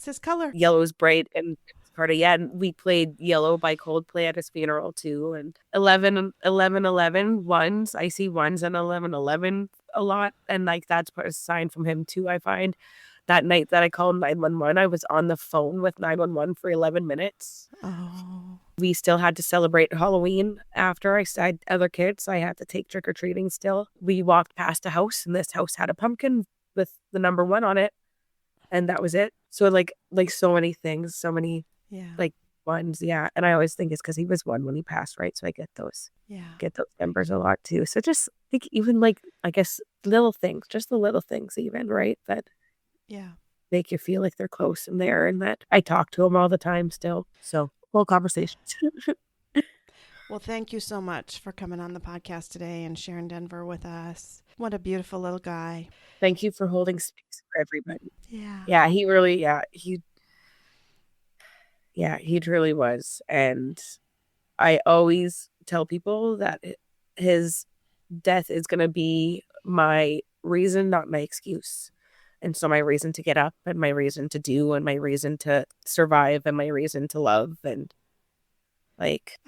his color. Yellow's bright and part of, and we played Yellow by Coldplay at his funeral too. And 11 ones, I see ones and 11 a lot, and like that's a sign from him too. I find that night that I called 911, I was on the phone with 911 for 11 minutes. Oh, we still had to celebrate Halloween after I had other kids. I had to take trick-or-treating still. We walked past a house, and this house had a pumpkin with the number 1 on it, and that was it. So like so many things, so many like ones, and I always think it's because he was 1 when he passed, right? So I get those numbers a lot too. So just think even like, I guess, little things, just the little things even, right? That make you feel like they're close and there, and that I talk to him all the time still. So whole conversations. Well, thank you so much for coming on the podcast today and sharing Denver with us. What a beautiful little guy. Thank you for holding space for everybody. Yeah, he really, he truly was. And I always tell people that his death is going to be my reason, not my excuse. And so my reason to get up, and my reason to do, and my reason to survive, and my reason to love. And like,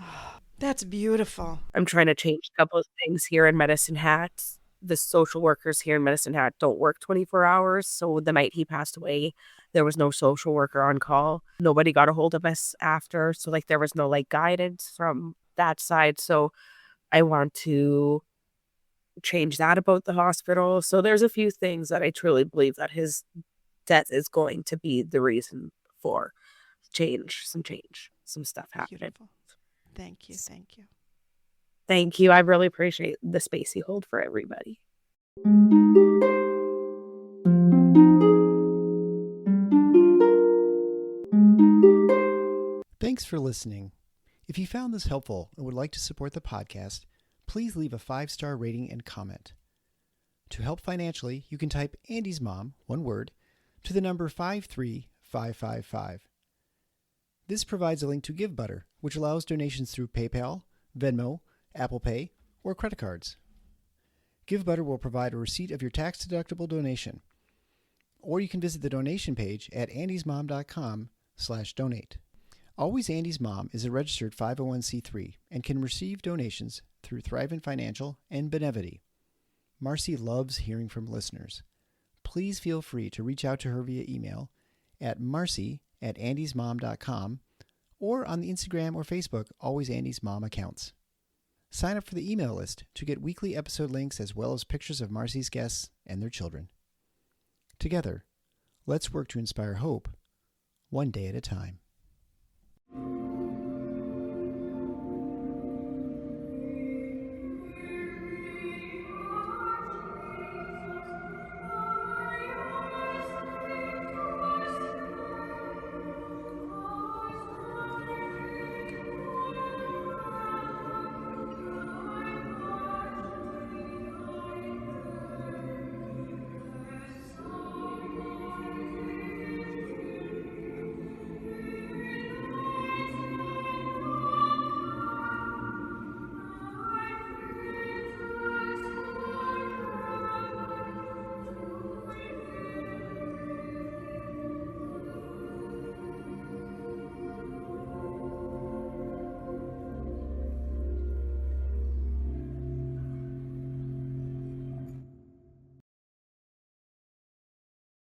that's beautiful. I'm trying to change a couple of things here in Medicine Hat. The social workers here in Medicine Hat don't work 24 hours. So the night he passed away, there was no social worker on call. Nobody got a hold of us after. So like there was no like guidance from that side. So I want to change that about the hospital. So there's a few things that I truly believe that his death is going to be the reason for some stuff happening. Beautiful. Thank you. Thank you. I really appreciate the space you hold for everybody. Thanks for listening. If you found this helpful and would like to support the podcast, please leave a 5-star rating and comment. To help financially, you can type Andy's Mom, one word, to the number 53555. This provides a link to GiveButter, which allows donations through PayPal, Venmo, Apple Pay, or credit cards. GiveButter will provide a receipt of your tax-deductible donation, or you can visit the donation page at andysmom.com/donate. Always Andy's Mom is a registered 501c3 and can receive donations through Thrivent Financial and Benevity. Marcy loves hearing from listeners. Please feel free to reach out to her via email at marcy@andysmom.com or on the Instagram or Facebook Always Andy's Mom accounts. Sign up for the email list to get weekly episode links as well as pictures of Marcy's guests and their children. Together, let's work to inspire hope, one day at a time.